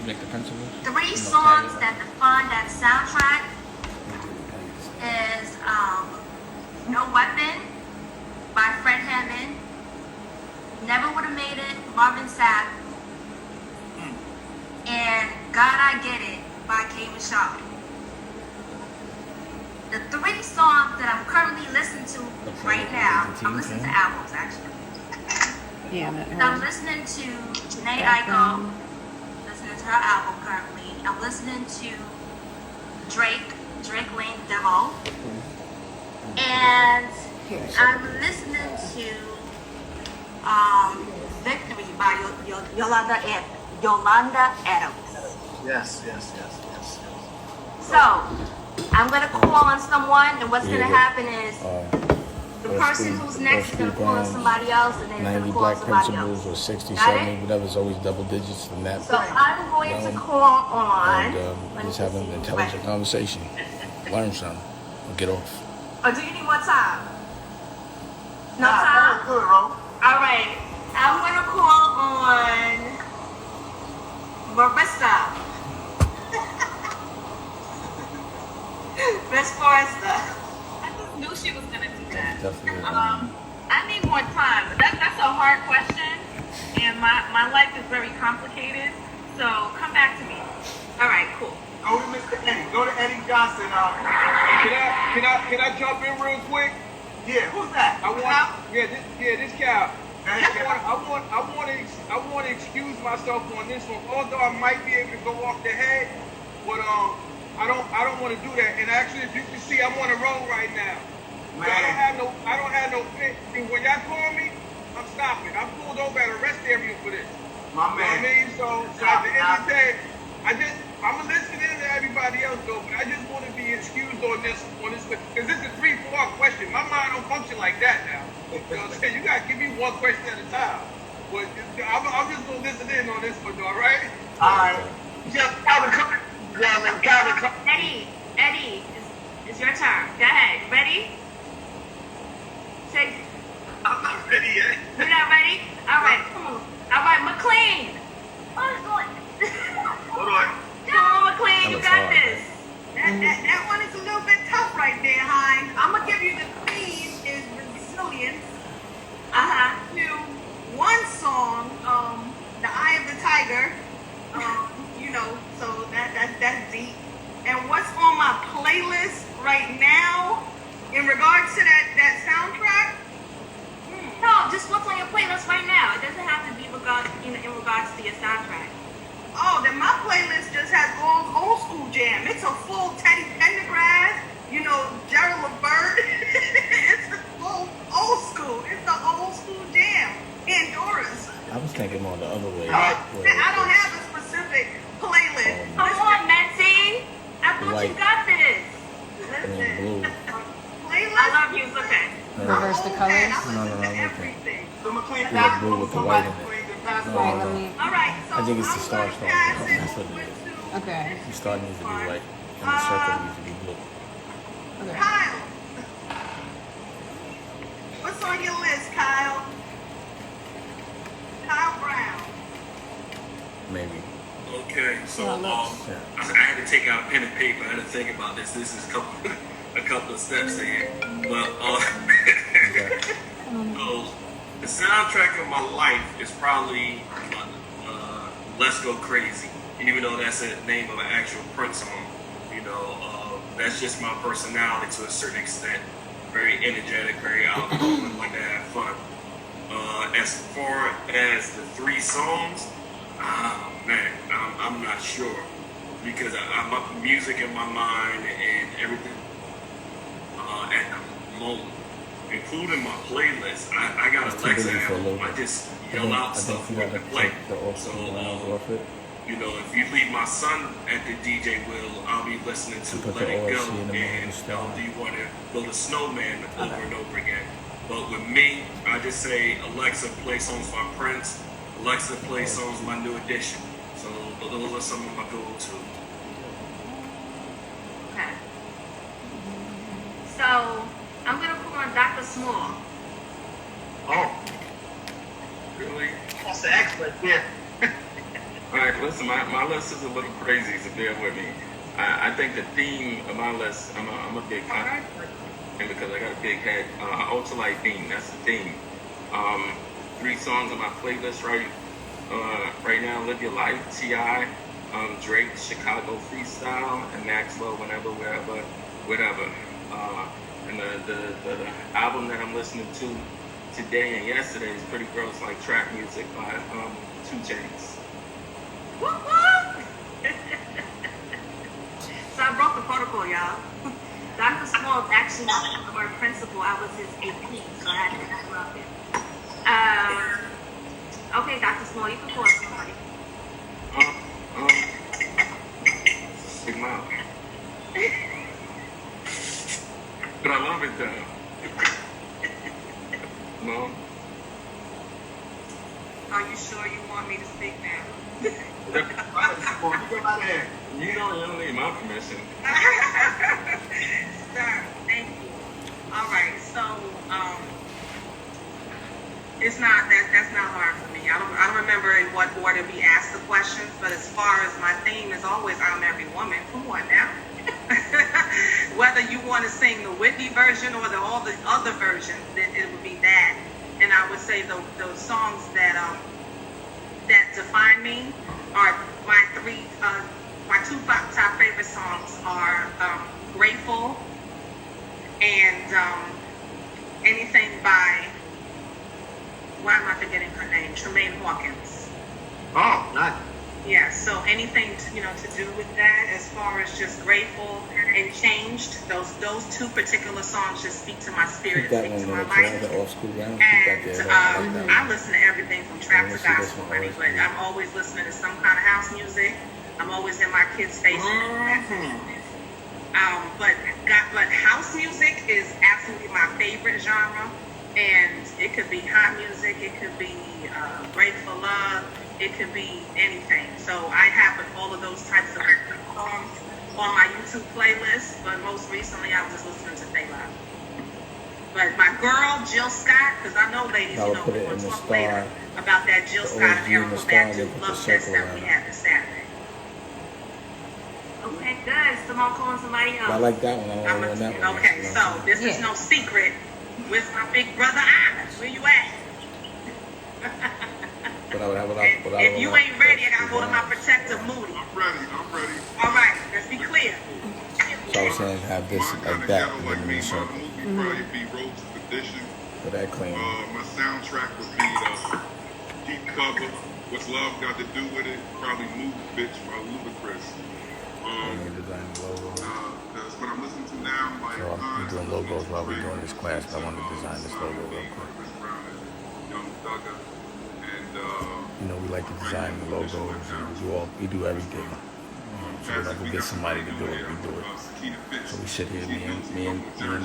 Like the principles? Three songs that define that soundtrack is No Weapon by Fred Hammond, Never Would Have Made It, Marvin Sapp, and God I Get It by Cayman. The three songs that I'm currently listening to right now, I'm listening to albums actually. Yeah, I'm listening to Janae Aiko, listening to her album currently. I'm listening to Drinkling demo. And I'm listening to Victory by Yolanda Adams. Yes. So, I'm going to call on someone, and what's going to happen is the person who's next is going to call on somebody else, and then it's going to call on somebody else. Or 60, 70, whatever, it's always double digits from that. So, I'm going to call on... And just have an intelligent conversation. Learn something. And get off. Or do you need more time? No time? Good, Ro. All right. I'm going to call on Marissa. Miss Forrester. I just knew she was gonna do that. Definitely. I need more time. That's a hard question, and my life is very complicated. So come back to me. All right, cool. Go to Mr. Eddie. Go to Eddie Johnson. Can I jump in real quick? Yeah, who's that? This Cal. I I want to excuse myself on this one, although I might be able to go off the head, but I don't want to do that. And actually, as you can see, I'm on the road right now. Man. I don't have no fit. When y'all call me, I'm stopping. I'm pulled over at a rest area for this. My man. You know what I mean? So at the end of the day, I'm listening to everybody else though, but I just want to be excused on this, because this is a 3-4 question. My mind don't function like that now. You know what I'm saying? You gotta give me one question at a time. But I'm just gonna listen in on this one, all right? All right. Just Calvin, come. Eddie, it's your turn. Go ahead. Ready? I'm not ready yet. You're not ready? All right. All right, McLean. Hold on. Come on, McLean. You got this. That one is a little bit tough right there, Hines. I'm gonna give you the theme is resilience. To one song, "The Eye of the Tiger." So that's deep. And what's on my playlist right now in regards to that soundtrack? No, just what's on your playlist right now. It doesn't have to be in regards to your soundtrack. Oh, then my playlist just has all old school jam. It's a full Teddy Pendergrass, Gerald LeBert. It's a full old school. It's the old school jam. Pandora's. I was thinking more the other way. I don't have a specific playlist. Come on, Betsy. I thought you got this. Listen. Blue. Playlist? I love you. It's okay. Reverse the colors. No, everything. So McLean, Yeah, pass blue it with the over white to in it. McLean, then pass it No, over. no. All right, so I think it's the I'm star gonna star. pass it That's what it over is. to Okay. The star needs to be white. And the circle needs to be blue. Okay. Kyle. What's on your list, Kyle? Kyle Brown. Maybe. Okay, so Yeah. I had to take out pen and paper. I had to think about this. This is a couple of steps in. But so the soundtrack of my life is probably "Let's Go Crazy," even though that's the name of an actual Prince song. That's just my personality to a certain extent. Very energetic, very outgoing, like to have fun. As far as the three songs, man, I'm not sure, because I'm up music in my mind and everything at the moment, including my playlist. I got Alexa at home. I just yell out stuff for to play. So, if you leave my son at the DJ wheel, I'll be listening to Let It Go and Do You Want to Build a Snowman over and over again. But with me, I just say, Alexa, play songs by Prince. Alexa, play songs by New Edition. So those are some of my go-to. Okay. So I'm gonna put on Dr. Small. Oh, Really? that's the expert here. All right, listen, my list is a little crazy, so bear with me. I think the theme of my list, I'm a big fan, and because I got a big head, ultralight theme, that's the theme. 3 songs on my playlist right now: Live Your Life, T.I., Drake, Chicago Freestyle, and Maxwell, Whenever, Wherever, Whatever. And the album that I'm listening to today and yesterday is Pretty Girls Like Trap Music by 2 Chainz. Whoop, whoop. So I broke the protocol, y'all. Dr. Small actually our principal. I was his AP, so I had to interrupt him. Okay, Dr. Small, you can call somebody. Big mouth. But I love it though. No. Are you sure you want me to speak now? You don't need my permission. Sir, thank you. All right, so it's not that's not hard for me. I don't remember in what order we asked the questions, but as far as my theme is always I'm every woman. Come on now. Whether you want to sing the Whitney version or all the other versions, it would be that. And I would say those songs that define me are my 2 top favorite songs are Grateful and anything by, why am I forgetting her name? Tremaine Hawkins. Oh, nice. Yeah, so anything to do with that, as far as just Grateful and Changed, those 2 particular songs just speak to my spirit, Keep that speak one to there, my too. life. The off school round. Keep that And there. I like that I one. listen to everything from trap to Let's see this gospel, one. honey, but I'm always listening to some kind of house music. I'm always in my kids' faces. But house music is absolutely my favorite genre, and it could be hot music, it could be Grateful Love, it could be anything. So I have all of those types of songs on my YouTube playlist, but most recently I was just listening to Taylor. But my girl Jill Scott, because I know ladies, I would we're put it going in to the talk later star. about that Jill The Scott OG and in the Erica star, Badu they put the love circle fest that around we it. had this Saturday. Okay, good. Someone calling somebody else. I like that one. I don't know that one. Okay, so this is Yeah. no secret. Where's my big brother Alex? Where you at? If you ain't ready, I gotta go to my protector Moody. I'm ready. All right, let's be clear. So I was saying have this like that and then in the circle. Movie probably be Road to Perdition. For that clean. My soundtrack would be Deep Cover. What's Love Got to Do with It? Probably Move Bitch by Ludacris. I'm gonna design the logo. That's what I'm listening to now. Like, So I'm doing logos while we're doing this class, but I want to design this logo real quick. Young Thugger, and You know, we like to design the logos and we do everything. So whenever we get somebody to do it, we do it. So we sit here, me and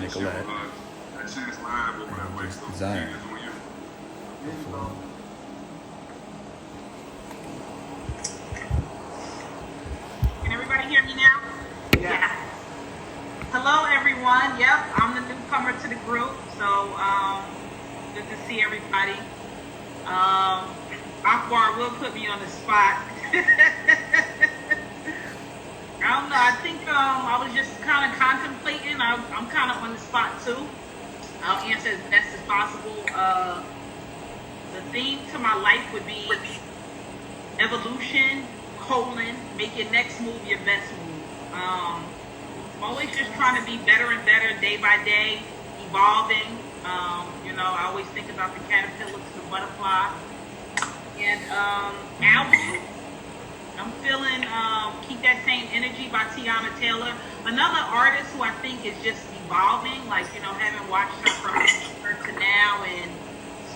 Nicolette, and just design. Can everybody hear me now? Yeah. Hello, everyone. Yep, I'm the newcomer to the group, so good to see everybody. Akbar will put me on the spot. I don't know. I think I was just kind of contemplating. I'm kind of on the spot too. I'll answer as best as possible. The theme to my life would be evolution, make your next move your best move. I'm always just trying to be better and better day by day, evolving. I always think about the caterpillar to the butterfly. And album, I'm feeling Keep That Same Energy by Tiana Taylor. Another artist who I think is just evolving, having watched her from her to now, and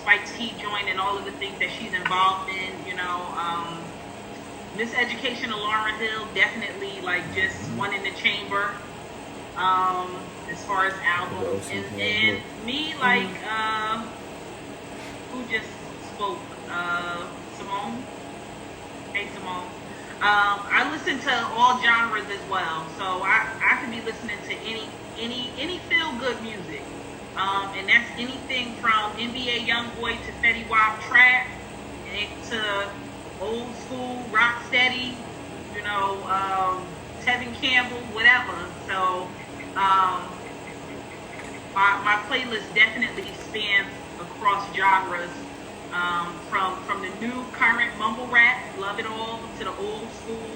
Spike T joined and all of the things that she's involved in, Miseducation of Lauryn Hill, definitely just one in the chamber. As far as albums, and me, who just spoke, Simone. Hey, Simone. I listen to all genres as well, so I could be listening to any feel good music, and that's anything from NBA YoungBoy to Fetty Wap trap to old school, rock steady, you know, Tevin Campbell, whatever. So my playlist definitely spans across genres, from the new current mumble rap, love it all, to the old school.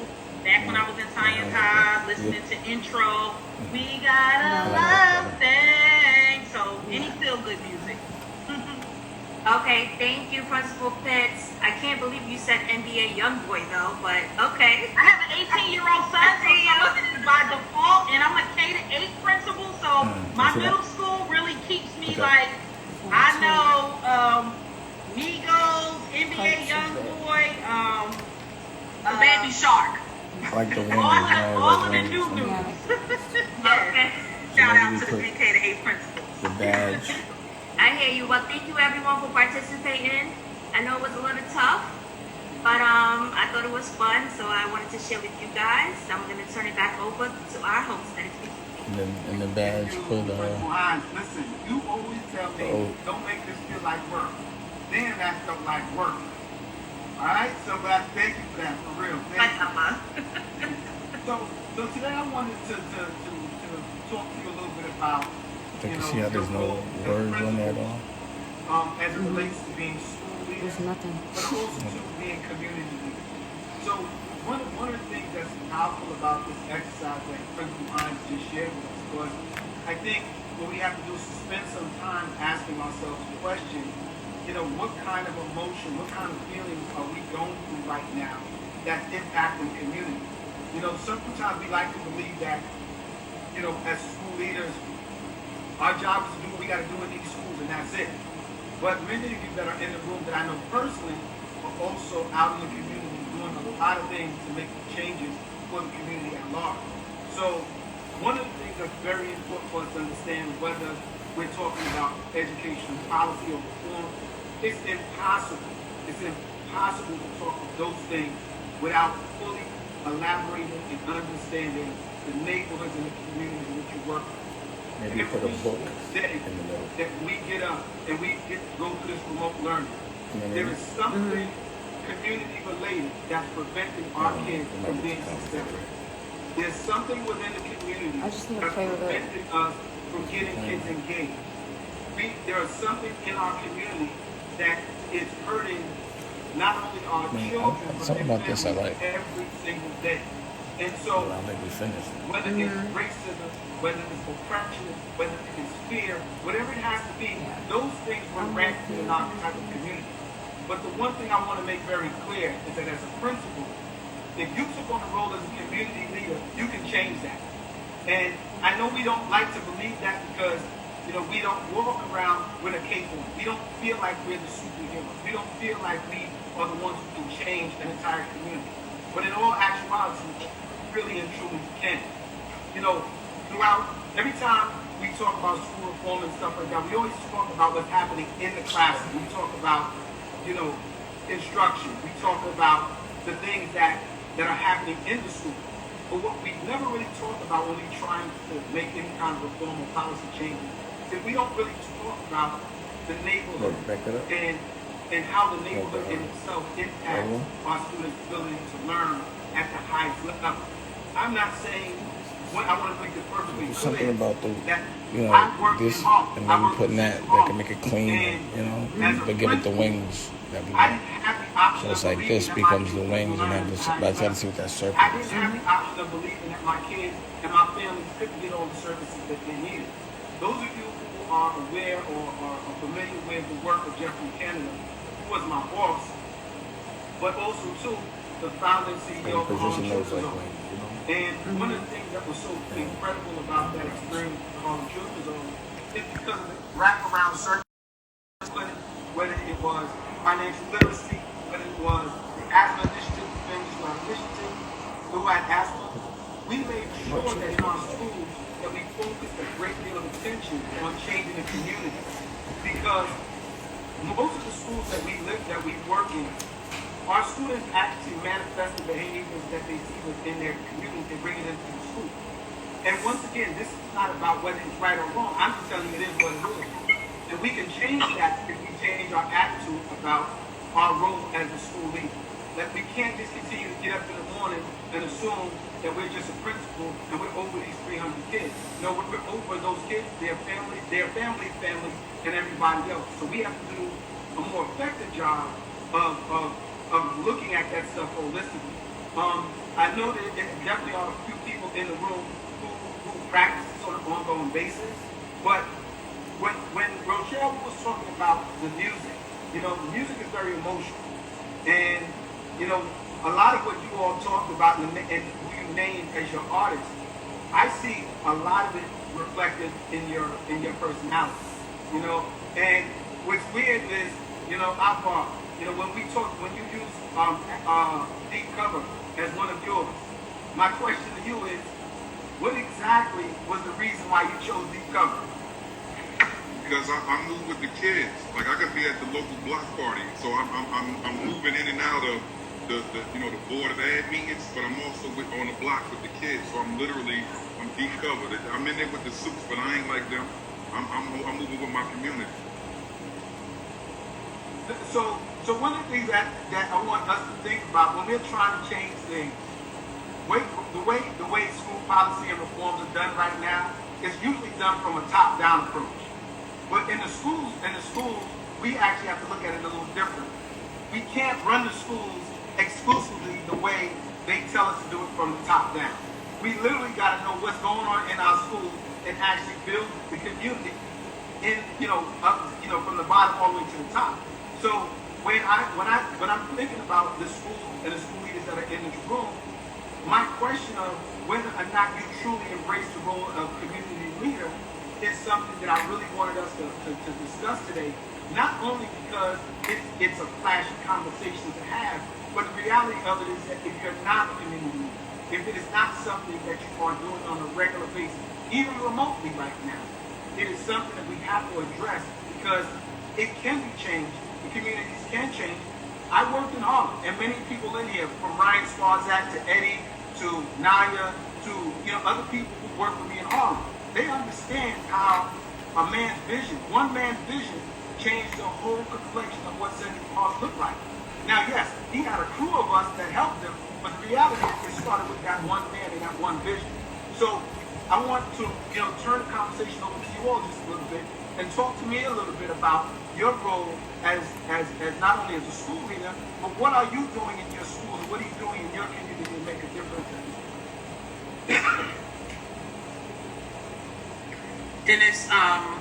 Back when I was in science high, listening to intro, we got a love thing. So any feel good music. Okay, thank you, Principal Pitts. I can't believe you said NBA Youngboy though, but okay. I have an 18-year-old son, so by default, and I'm a K-8 principal, so my middle school really keeps me like, I know Migos, NBA Youngboy, Baby Shark. Like the wind. All of the new news. Okay. Shout out to the 3K-8 principals. The badge. I hear you. Well, thank you everyone for participating. I know it was a little tough, but I thought it was fun, so I wanted to share with you guys. I'm going to turn it back over to our host. And the badge for the. Listen, you always tell me, don't make this feel like work. Then that felt like work. Alright, so thank you for that, for real. Thank you. So today I wanted to talk to you a little bit about, You can see how there's no words on there at all. As it relates to being school leaders, There's nothing. but also to being community leaders. So one of the things that's powerful about this exercise that Principal Hines just shared with us was, I think what we have to do is spend some time asking ourselves the question, what kind of emotion, what kind of feelings are we going through right now that's impacting community? Sometimes we like to believe that, as school leaders, our job is to do what we got to do in these schools, and that's it. But many of you that are in the room that I know personally are also out in the community doing a lot of things to make changes for the community at large. So one of the things that's very important for us to understand, whether we're talking about education policy or reform, it's impossible. It's impossible to talk of those things without fully elaborating and understanding the neighborhoods and the communities in which you work. Maybe put a book day in the middle. that we get up and we go through this remote learning, there is something community related that's preventing our kids from being successful. There's something within the community I just need to that's play with it. preventing us from getting kids engaged. There is something in our community that is hurting not only our children, but something their about this I families like. every single day. And so, I think we finished. whether it's racism, whether it's oppression, whether it's fear, whatever it has to be, those things run rampant in our type of community. But the one thing I want to make very clear is that as a principal, if you took on the role as a community leader, you can change that. And I know we don't like to believe that because, we don't walk around with a cape on. We don't feel like we're the superheroes. We don't feel like we are the ones who can change an entire community. But in all actuality, really and truly can. Throughout, every time we talk about school reform and stuff like that, we always talk about what's happening in the classroom. We talk about, instruction. We talk about the things that are happening in the school. But what we never really talk about when we're trying to make any kind of reform or policy changes is we don't really talk about the neighborhood and how the neighborhood in itself impacts our students' ability to learn at the highest level. I'm not saying, I want to make this perfectly clear. Something about the, this, hard. and then putting that can make it clean, but give it the wings that we want. So it's like this becomes the wings, and then by the time to see what that circle I didn't is. have the option of believing that my kids and my families couldn't get all the services that they needed. Those of you who are aware or are familiar with the work of Jeffrey Canada, who was my boss, but also too the founder and CEO of the Harlem Children's Home. And one of the things that was so incredible about that experience with the Harlem Children's Home is because of the wraparound service, whether it was financial literacy, whether it was the asthma initiative, the Family Smile Initiative, who had asthma, we made sure that in our schools that we focused a great deal of attention on changing the community. Because most of the schools that we work in, our students actually manifest the behaviors that they see within their community, they bring it into the school. And once again, this is not about whether it's right or wrong. I'm just telling you it is what it is. And we can change that if we change our attitude about our role as a school leader. that we can't just continue to get up in the morning and assume that we're just a principal and we're over these 300 kids. No, we're over those kids, their families, and everybody else. So we have to do a more effective job of looking at that stuff holistically. I know that there definitely are a few people in the room who practice this on an ongoing basis, but when Rochelle was talking about the music, the music is very emotional. And, a lot of what you all talked about and who you named as your artists, I see a lot of it reflected in your personality, And what's weird is, when you use Deep Cover as one of yours, my question to you is, what exactly was the reason why you chose Deep Cover? Because I move with the kids. Like I could be at the local block party, so I'm moving in and out of the board of ad meetings, but I'm also on the block with the kids. So I'm deep covered. I'm in there with the suits, but I ain't like them. I'm moving with my community. So one of the things that I want us to think about when we're trying to change things, the way school policy and reforms are done right now, is usually done from a top-down approach. But in the schools, we actually have to look at it a little different. We can't run the schools exclusively the way they tell us to do it from the top down. We literally got to know what's going on in our schools and actually build the community from the bottom all the way to the top. So when I'm thinking about the school and the school leaders that are in this room, my question of whether or not you truly embrace the role of community leader is something that I really wanted us to discuss today, not only because it's a flashy conversation to have, but the reality of it is that if you're not a community leader, if it is not something that you are doing on a regular basis, even remotely right now, it is something that we have to address because it can be changed. The communities can change. I worked in Harlem, and many people in here, from Ryan Swarzak to Eddie to Naya to other people who work with me in Harlem, they understand how one man's vision, changed the whole complexion of what Central Park looked like. Now, yes, he had a crew of us that helped him, but the reality is it started with that one man and that one vision. So I want to, turn the conversation over to you all just a little bit and talk to me a little bit about your role as not only as a school leader, but what are you doing in your schools? What are you doing in your community to make a difference? Dennis, I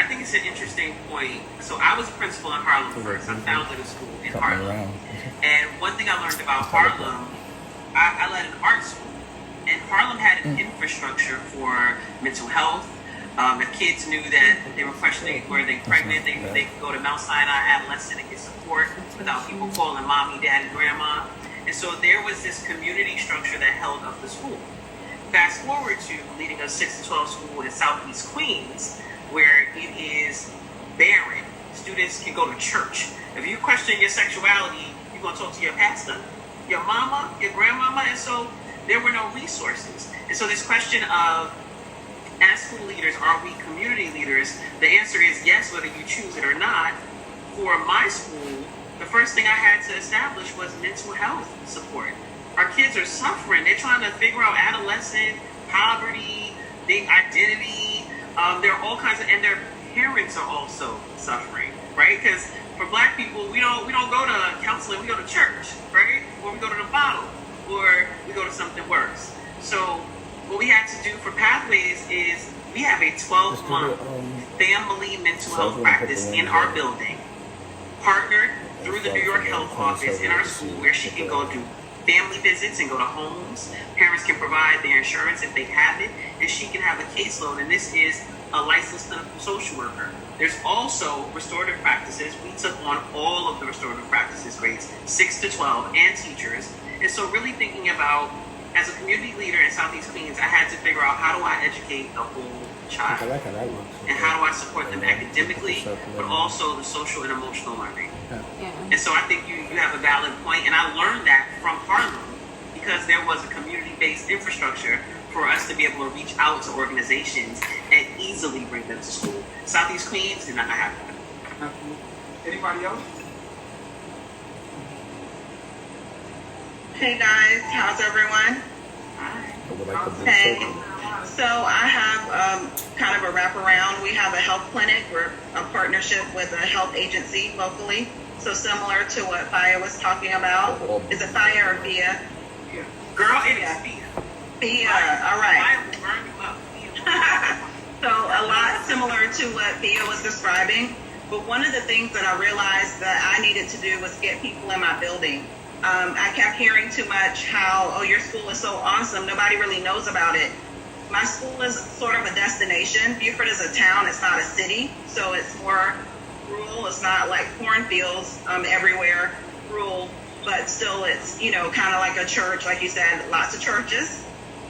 think it's an interesting point. So I was a principal in Harlem first. I founded a school in Harlem. And one thing I learned about Harlem, I led an art school. And Harlem had an infrastructure for mental health. If kids knew that they were questioning were they pregnant, they could go to Mount Sinai Adolescent and get support without people calling mommy, daddy, grandma. And so there was this community structure that held up the school. Fast forward to leading a 6 to 12 school in Southeast Queens, where it is barren. Students can go to church. If you question your sexuality, you're going to talk to your pastor, your mama, your grandmama, and so there were no resources. And so this question of, as school leaders, are we community leaders? The answer is yes, whether you choose it or not. For my school, the first thing I had to establish was mental health support. Our kids are suffering. They're trying to figure out adolescent, poverty, the identity. There are all kinds of, and their parents are also suffering, right? Because for Black people, we don't go to counseling. We go to church, right? Or we go to the bottle, or we go to something worse. So what we had to do for Pathways is we have a 12-month family mental health practice in our building, partnered through the New York Health Office in our school, where she can go do family visits and go to homes. Parents can provide their insurance if they have it, and she can have a caseload. And this is a licensed clinical social worker. There's also restorative practices. We took on all of the restorative practices, grades 6 to 12, and teachers. And so really thinking about, as a community leader in Southeast Queens, I had to figure out, how do I educate the whole child? And how do I support them academically, but also the social and emotional learning? Yeah. And so I think you have a valid point, and I learned that from Harlem because there was a community-based infrastructure for us to be able to reach out to organizations and easily bring them to school. Southeast Queens did not have that. Anybody else? Hey guys, how's everyone? I would like to do Hey, circle. so I have kind of a wraparound. We have a health clinic. We're a partnership with a health agency locally. So similar to what Faya was talking about. Is it Faya or Fia? Girl, it is Fia. Fia, all right. I will burn you up. So a lot similar to what Fia was describing. But one of the things that I realized that I needed to do was get people in my building. I kept hearing too much how, oh, your school is so awesome. Nobody really knows about it. My school is sort of a destination. Beaufort is a town. It's not a city. So it's more rural. It's not like cornfields everywhere, rural. But still, it's, you know, kind of like a church, like you said, lots of churches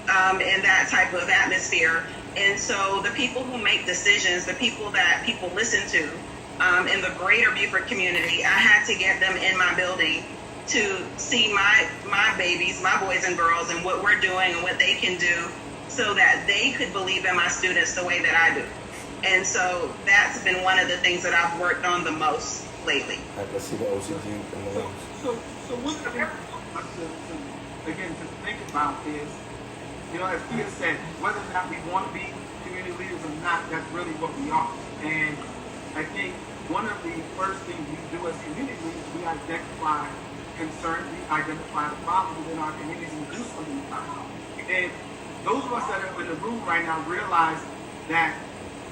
and that type of atmosphere. And so the people who make decisions, the people that people listen to in the greater Beaufort community, I had to get them in my building to see my babies, my boys and girls, and what we're doing and what they can do so that they could believe in my students the way that I do. And so that's been one of the things that I've worked on the most lately. Let's see the OCG and the ones. So one thing to think about is, you know, as Peter said, whether or not we want to be community leaders or not, that's really what we are. And I think one of the first things we do as community leaders, we identify concerns, we identify the problems within our communities and do something about it. And those of us that are in the room right now realize that,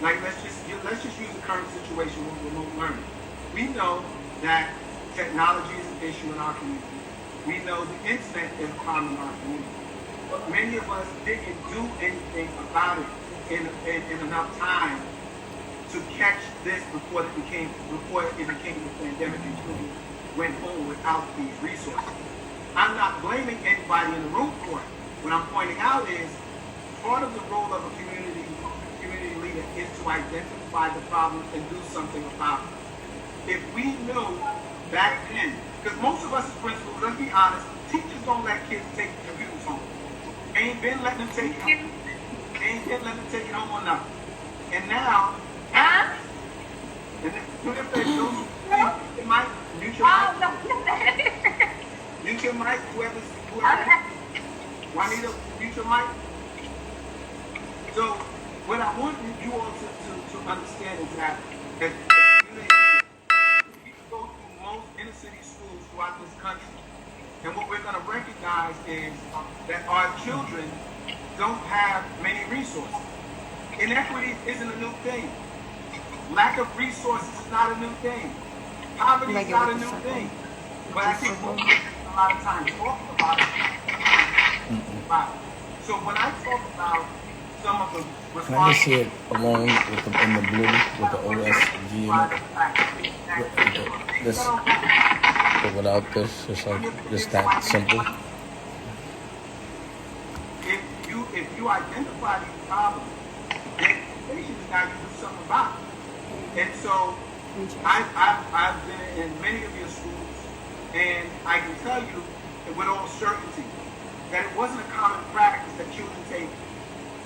like, let's just use the current situation with remote learning. We know that technology is an issue in our community. We know the internet is a problem in our community. But many of us didn't do anything about it in enough time to catch this before it became the pandemic and children went home without these resources. I'm not blaming anybody in the room for it. What I'm pointing out is part of the role of a community leader is to identify the problems and do something about it. If we knew back then, because most of us as principals, let's be honest, teachers don't let kids take computers home. They ain't been letting them take it home. They ain't been letting them take it home or nothing. And now, if they do, they might mute your mic. Mute your mic, whoever. Juanita, mute your mic. So, what I want you all to understand is that as community leaders, we go through most inner city schools throughout this country. And what we're going to recognize is that our children don't have many resources. Inequity isn't a new thing. Lack of resources is not a new thing. Poverty is not a new thing. But I think we're a lot of time talking about it. So when I talk about some of the Can I just see it alone with in the blue with the OSG in it? This, but without this, it's like just that simple. If you identify these problems, then education is now you do something about it. And so I've been in many of your schools, and I can tell you with all certainty that it wasn't a common practice that children take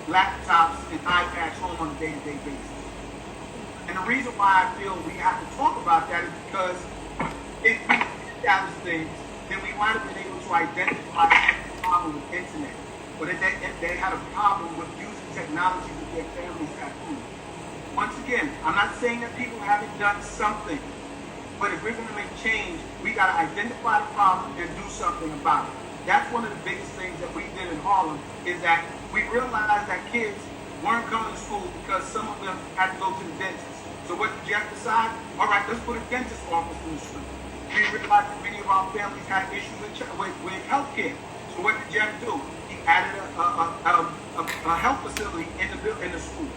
laptops and iPads home on a day-to-day basis. And the reason why I feel we have to talk about that is because if we did those things, then we might have been able to identify the problem with internet. But if they had a problem with using technology with their families at home. Once again, I'm not saying that people haven't done something, but if we're going to make change, we got to identify the problem and do something about it. That's one of the biggest things that we did in Harlem is that we realized that kids weren't coming to school because some of them had to go to the dentist. So what did Jeff decide? All right, let's put a dentist office in the school. We realized that many of our families had issues with health care. So what did Jeff do? He added a health facility in the school.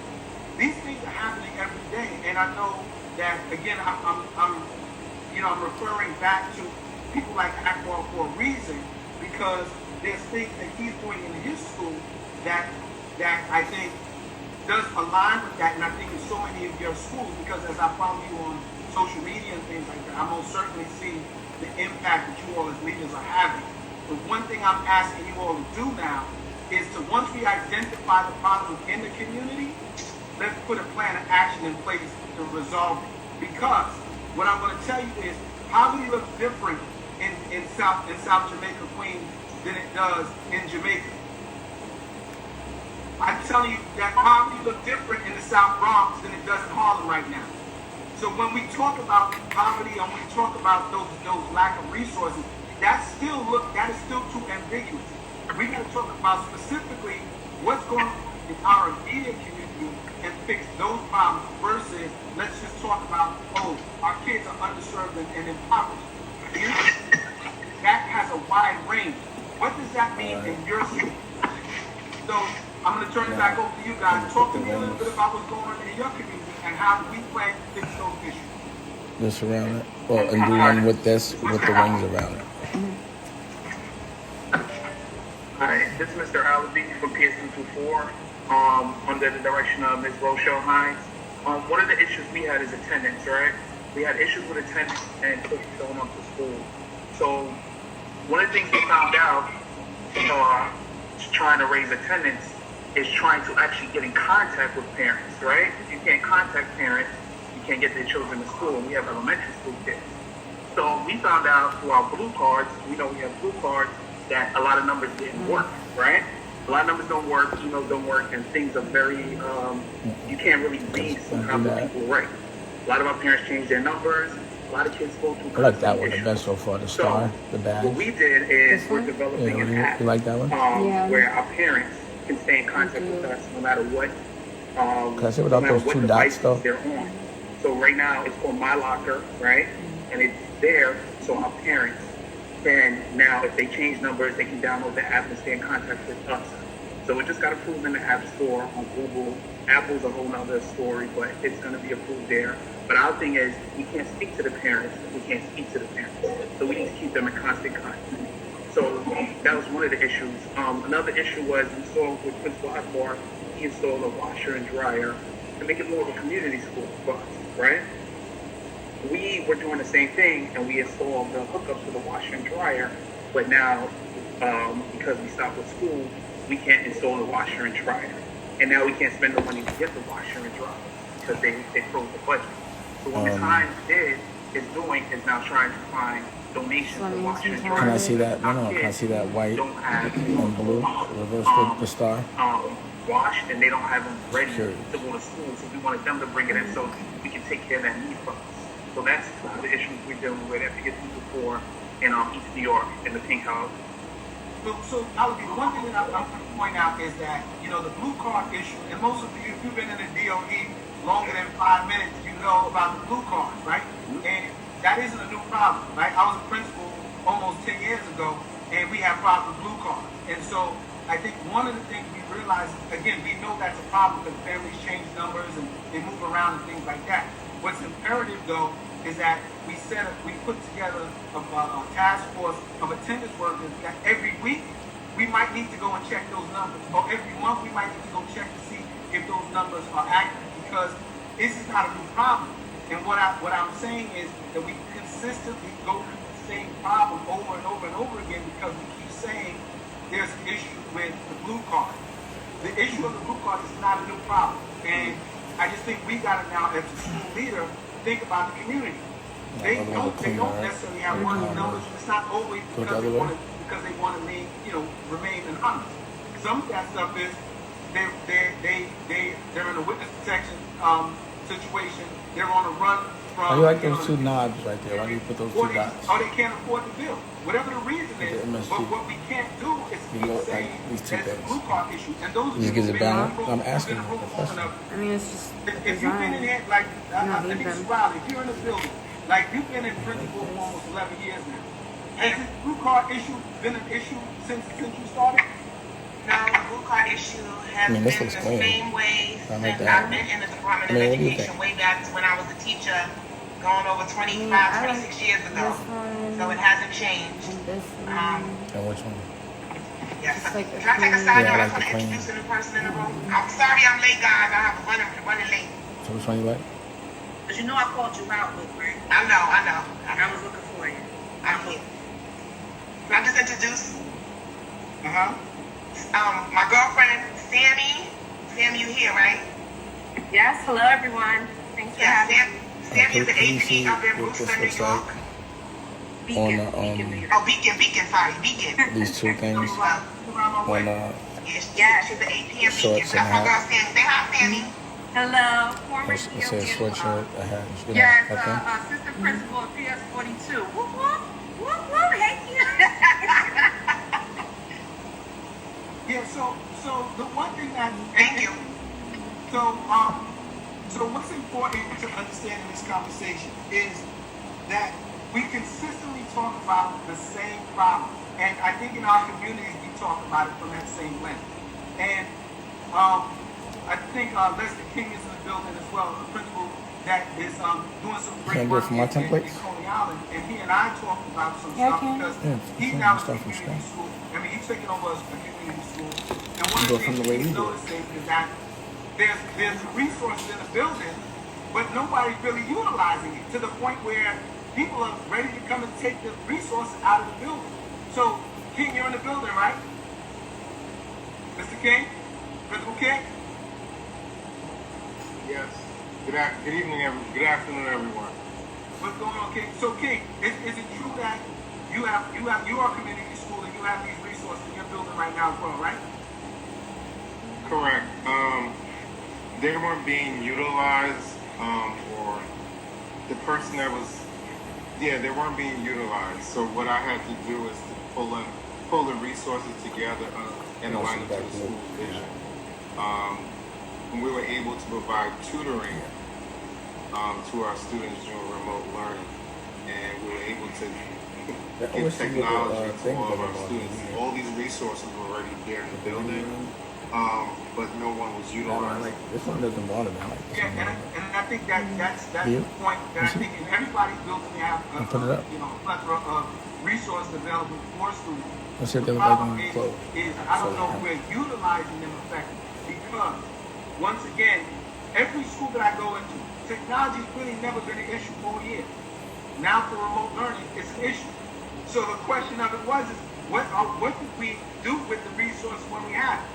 These things are happening every day, and I know that again. I'm referring back to people like Akbar for a reason because there's things that he's doing in his school that I think does align with that, and I think in so many of your schools because as I follow you on social media and things like that, I most certainly see the impact that you all as leaders are having. The one thing I'm asking you all to do now is to once we identify the problem in the community, let's put a plan of action in place to resolve it. Because what I'm going to tell you is poverty looks different in in South Jamaica, Queens, than it does in Jamaica. I'm telling you that poverty looks different in the South Bronx than it does in Harlem right now. So when we talk about poverty and when we talk about those lack of resources, that is still too ambiguous. We got to talk about specifically what's going on in our immediate community and fix those problems versus let's just talk about, our kids are underserved and impoverished. That has a wide range. What does that mean in your city? So I'm going to turn it back over to you guys. Talk to me a little bit about what's going on in your community and how do we plan to fix those issues. This around it? Well, and do one with this, with the wings around it. Hi, this is Mr. Alabi from PS224, under the direction of Ms. Rochelle Hines. One of the issues we had is attendance, right? We had issues with attendance and kids showing up to school. So one of the things we found out trying to raise attendance is trying to actually get in contact with parents, right? If you can't contact parents, you can't get their children to school. We have elementary school kids. So we found out through our blue cards, we know we have blue cards, that a lot of numbers didn't work, right? A lot of numbers don't work, emails don't work, and things are very, you can't really read somehow what people write. A lot of our parents change their numbers. A lot of kids go through. I like that one the best so far. The star, the badge. What we did is we're developing an app. You like that one? Where our parents can stay in contact with us no matter what. Can I say without those two dots though? They're on. So right now it's called My Locker, right? And it's there so our parents can now, if they change numbers, they can download the app and stay in contact with us. So it just got approved in the App Store on Google. Apple's a whole nother story, but it's going to be approved there. But our thing is, we can't speak to the parents if we can't speak to the parents. So we need to keep them in constant contact. So that was one of the issues. Another issue was we saw with Principal Akbar, he installed a washer and dryer to make it more of a community school for us, right? We were doing the same thing, and we installed the hookups for the washer and dryer, but now, because we stopped with school, we can't install the washer and dryer. And now we can't spend the money to get the washer and dryer because they froze the budget. So what Ms. Hines is now trying to find donations for washer and dryer. Can I see that? No, can I see that white and blue reverse with the star? Washed, and they don't have them ready to go to school. So we wanted them to bring it in so we can take care of that need for us. So that's one of the issues we're dealing with at PS224 in East New York in the Pink House. So Alabi, the one thing that I want to point out is that, the blue card issue, and most of you, if you've been in the DOE longer than 5 minutes, you know about the blue cards, right? And that isn't a new problem, right? I was a principal almost 10 years ago, and we have problems with blue cards. And so I think one of the things we realize, again, we know that's a problem because families change numbers and they move around and things like that. What's imperative, though, is that we put together a task force of attendance workers that every week we might need to go and check those numbers, or every month we might need to go check to see if those numbers are accurate, because this is not a new problem. And what I'm saying is that we consistently go through the same problem over and over and over again because we keep saying there's an issue with the blue card. The issue of the blue card is not a new problem, and I just think we got to now, as a school leader, think about the community. They don't necessarily have working numbers. It's not always because they want to remain anonymous. Some of that stuff is they're in a witness protection situation. They're on a run from. Oh, you like those two knobs right there? Why do you put those two dots? Or they can't afford the bill. Whatever the reason is, but what we can't do is keep saying that it's a blue card issue. And those of you gives it down. I'm asking you. I mean, it's just if you've been in here, like, let me describe it. If you're in a building, like you've been in principal for almost 11 years now. Has this blue card issue been an issue since you started? No, the blue card issue has been the same way since I've been in the Department of Education, way back to when I was a teacher, going over 26 years ago. So it hasn't changed. And which one? Yes. Can I take a side note? I just want to introduce a new person in the room. I'm sorry I'm late, guys. I have running late. So which one you like? Because I called you out, right? I know. I was looking for you. I'm here. Can I just introduce? My girlfriend, Sammy. Sammy, you here, right? Yes. Hello, everyone. Thanks for having me. Sammy is an AD up in Brewster, New York. on the Beacon, sorry, Beacon. these two things on Yes, she's an 8 p.m. shorts Beacon. and That's my girl, hat. Sandy. Say hi, Sandy. Hello, former It says sweatshirt, a hat. yes, Okay. assistant principal of PS 42. Whoop whoop, whoop whoop. Hey, Yeah, so the one thing that Thank you. So what's important to understand in this conversation is that we consistently talk about the same problem, and I think in our communities we talk about it from that same lens. And I think Lester King is in the building as well, the principal that is doing some great work in Coney Island, and he and I talked about some stuff because he's now in a community school. I mean, he's taking over a community school, and one of the things he's noticing is that there's resources in the building, but nobody's really utilizing it to the point where people are ready to come and take the resources out of the building. So, King, you're in the building, right? Mr. King? Principal King? Yes. Good afternoon, everyone. What's going on, King? So, King, is it true that you are a community school and you have these resources in your building right now as well, right? Correct. They weren't being utilized, or the person that was, they weren't being utilized. So what I had to do is to pull the resources together and align them to the school's vision. And we were able to provide tutoring to our students during remote learning, and we were able to give technology to all of our students. All these resources were already there in the building, but no one was utilizing. This one doesn't bother me. And I think that's the point that I think in everybody's building they have a plethora of resources available for students. The problem is I don't know if we're utilizing them effectively, because once again, every school that I go into, technology has really never been an issue all year. Now for remote learning, it's an issue. So the question of it is what did we do with the resources when we had it?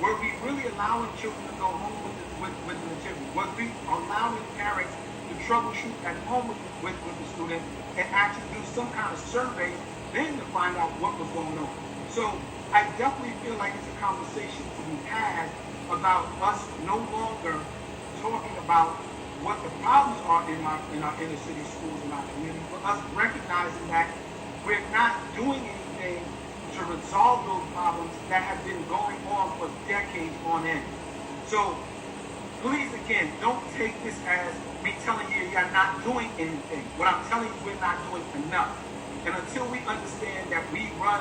Were we really allowing children to go home with the material? Was we allowing parents to troubleshoot at home with the student and actually do some kind of survey then to find out what was going on? So I definitely feel like it's a conversation to be had about us no longer talking about what the problems are in our inner city schools in our community, but us recognizing that we're not doing anything to resolve those problems that have been going on for decades on end. So please, again, don't take this as me telling you you're not doing anything. What I'm telling you, we're not doing enough. And until we understand that we run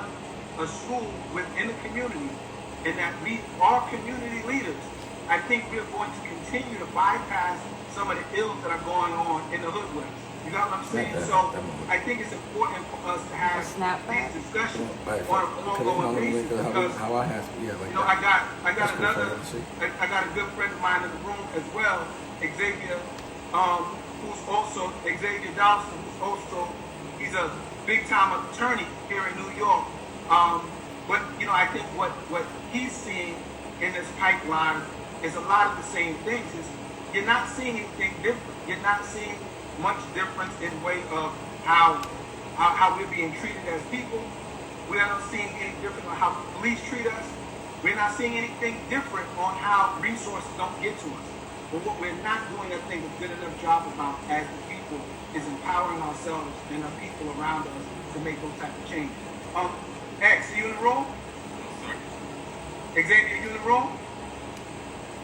a school within the community and that we are community leaders, I think we're going to continue to bypass some of the ills that are going on in the hood with us. You got what I'm saying? So I think it's important for us to have these discussions on an ongoing basis because I got a good friend of mine in the room as well, Xavier, who's also Xavier Dawson, he's a big time attorney here in New York. But I think what he's seeing in this pipeline is a lot of the same things. You're not seeing anything different. You're not seeing much difference in way of how we're being treated as people. We're not seeing any different on how police treat us. We're not seeing anything different on how resources don't get to us. But what we're not doing, I think, a good enough job about as the people is empowering ourselves and our people around us to make those type of changes. X, are you in the room? Xavier, you in the room?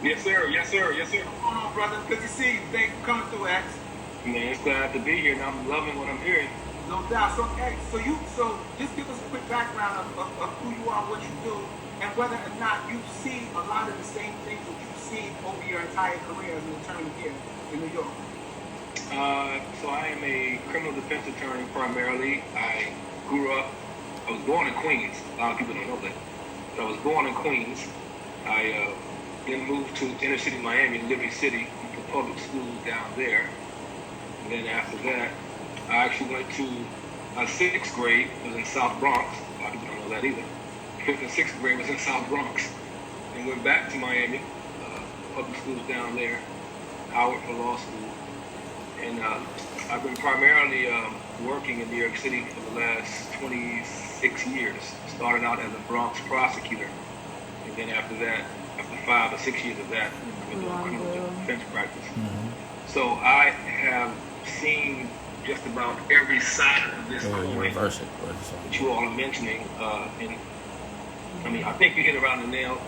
Yes, sir. Yes, sir. Yes, sir. What's going on, brother? Good to see you. Thanks for coming through, X. Man, it's glad to be here, and I'm loving what I'm hearing. No doubt. So, X, so just give us a quick background of who you are, what you do, and whether or not you see a lot of the same things that you've seen over your entire career as an attorney here in New York. So I am a criminal defense attorney primarily. I was born in Queens. A lot of people don't know that. So I was born in Queens. I then moved to inner city Miami, Liberty City, to public schools down there. And then after that, I actually went to 6th grade, was in South Bronx. A lot of people don't know that either. 5th and 6th grade was in South Bronx. And went back to Miami, public schools down there, Howard for law school. And I've been primarily working in New York City for the last 26 years. Started out as a Bronx prosecutor, and then after that, after 5 or 6 years of that, I've been doing criminal defense practice. So I have seen just about every side of this coin that you all are mentioning. And I mean, I think you hit around the nail.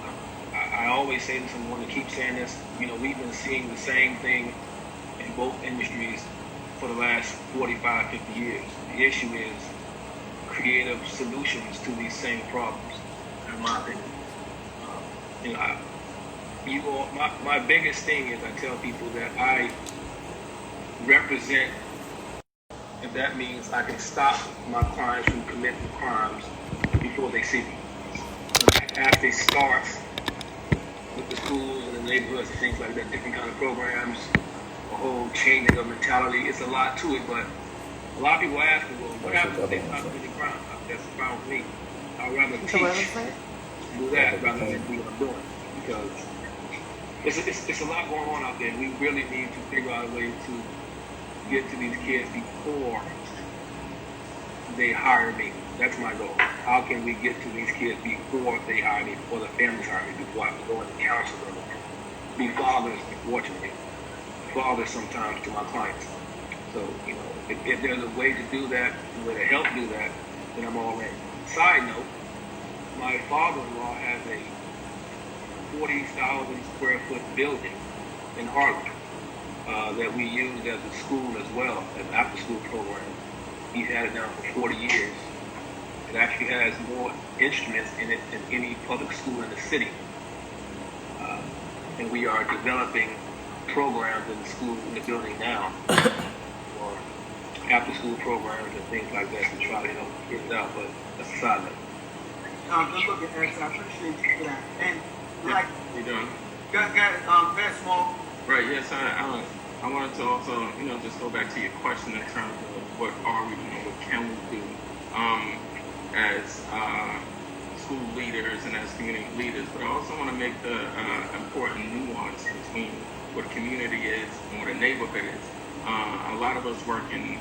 I always say this, and I want to keep saying this. You know, we've been seeing the same thing in both industries for the last 45, 50 years. The issue is creative solutions to these same problems, in my opinion. You know, my biggest thing is I tell people that I represent, if that means I can stop my clients from committing crimes before they see me. As they start with the schools and the neighborhoods and things like that, different kind of programs, a whole changing of mentality. It's a lot to it, but a lot of people ask me, well, what happens if they stop committing crime? That's the problem with me. I'd rather teach do that rather than do what I'm doing, because it's a lot going on out there. We really need to figure out a way to get to these kids before they hire me. That's my goal. How can we get to these kids before they hire me, before the families hire me, before I have to go into counsel them? Be fathers, unfortunately. Fathers sometimes to my clients. So, you know, if there's a way to do that, a way to help do that, then I'm all in. Side note, my father-in-law has a 40,000 square foot building in Harlem that we use as a school as well, as an after-school program. He's had it now for 40 years. It actually has more instruments in it than any public school in the city. And we are developing programs in the school, in the building now, for after-school programs and things like that to try to help kids out, but that's a side note. Good looking, X. I appreciate you for that. And like, you doing? Very small. Right. Yes. I wanted to also, you know, just go back to your question in terms of what are we doing, what can we do as school leaders and as community leaders. But I also want to make the important nuance between what a community is and what a neighborhood is. A lot of us work in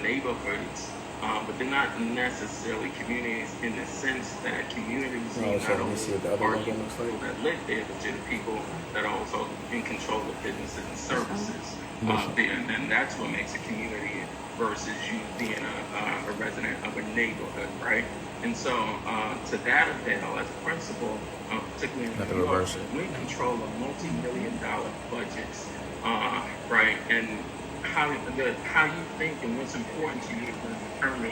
neighborhoods. But they're not necessarily communities in the sense that communities not only are people that live there, but they're the people that are also in control of businesses and services there. And that's what makes a community versus you being a resident of a neighborhood, right? And so to that avail, as a principal, particularly in New York, we control a multi-million-dollar budgets, right? And how you think and what's important to you is determine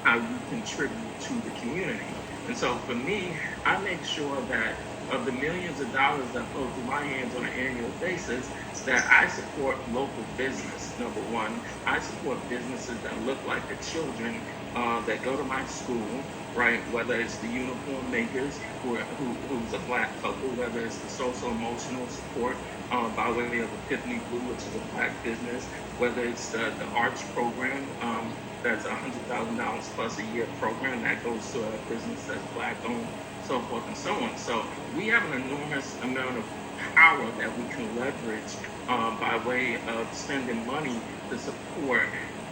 how you contribute to the community. And so for me, I make sure that of the millions of dollars that flow through my hands on an annual basis, that I support local business, number one. I support businesses that look like the children that go to my school, right? Whether it's the uniform makers who's a black couple, whether it's the social emotional support by way of Epiphany Blue, which is a black business, whether it's the arts program that's $100,000 plus a year program that goes to a business that's black owned, so forth and so on. So we have an enormous amount of power that we can leverage by way of spending money to support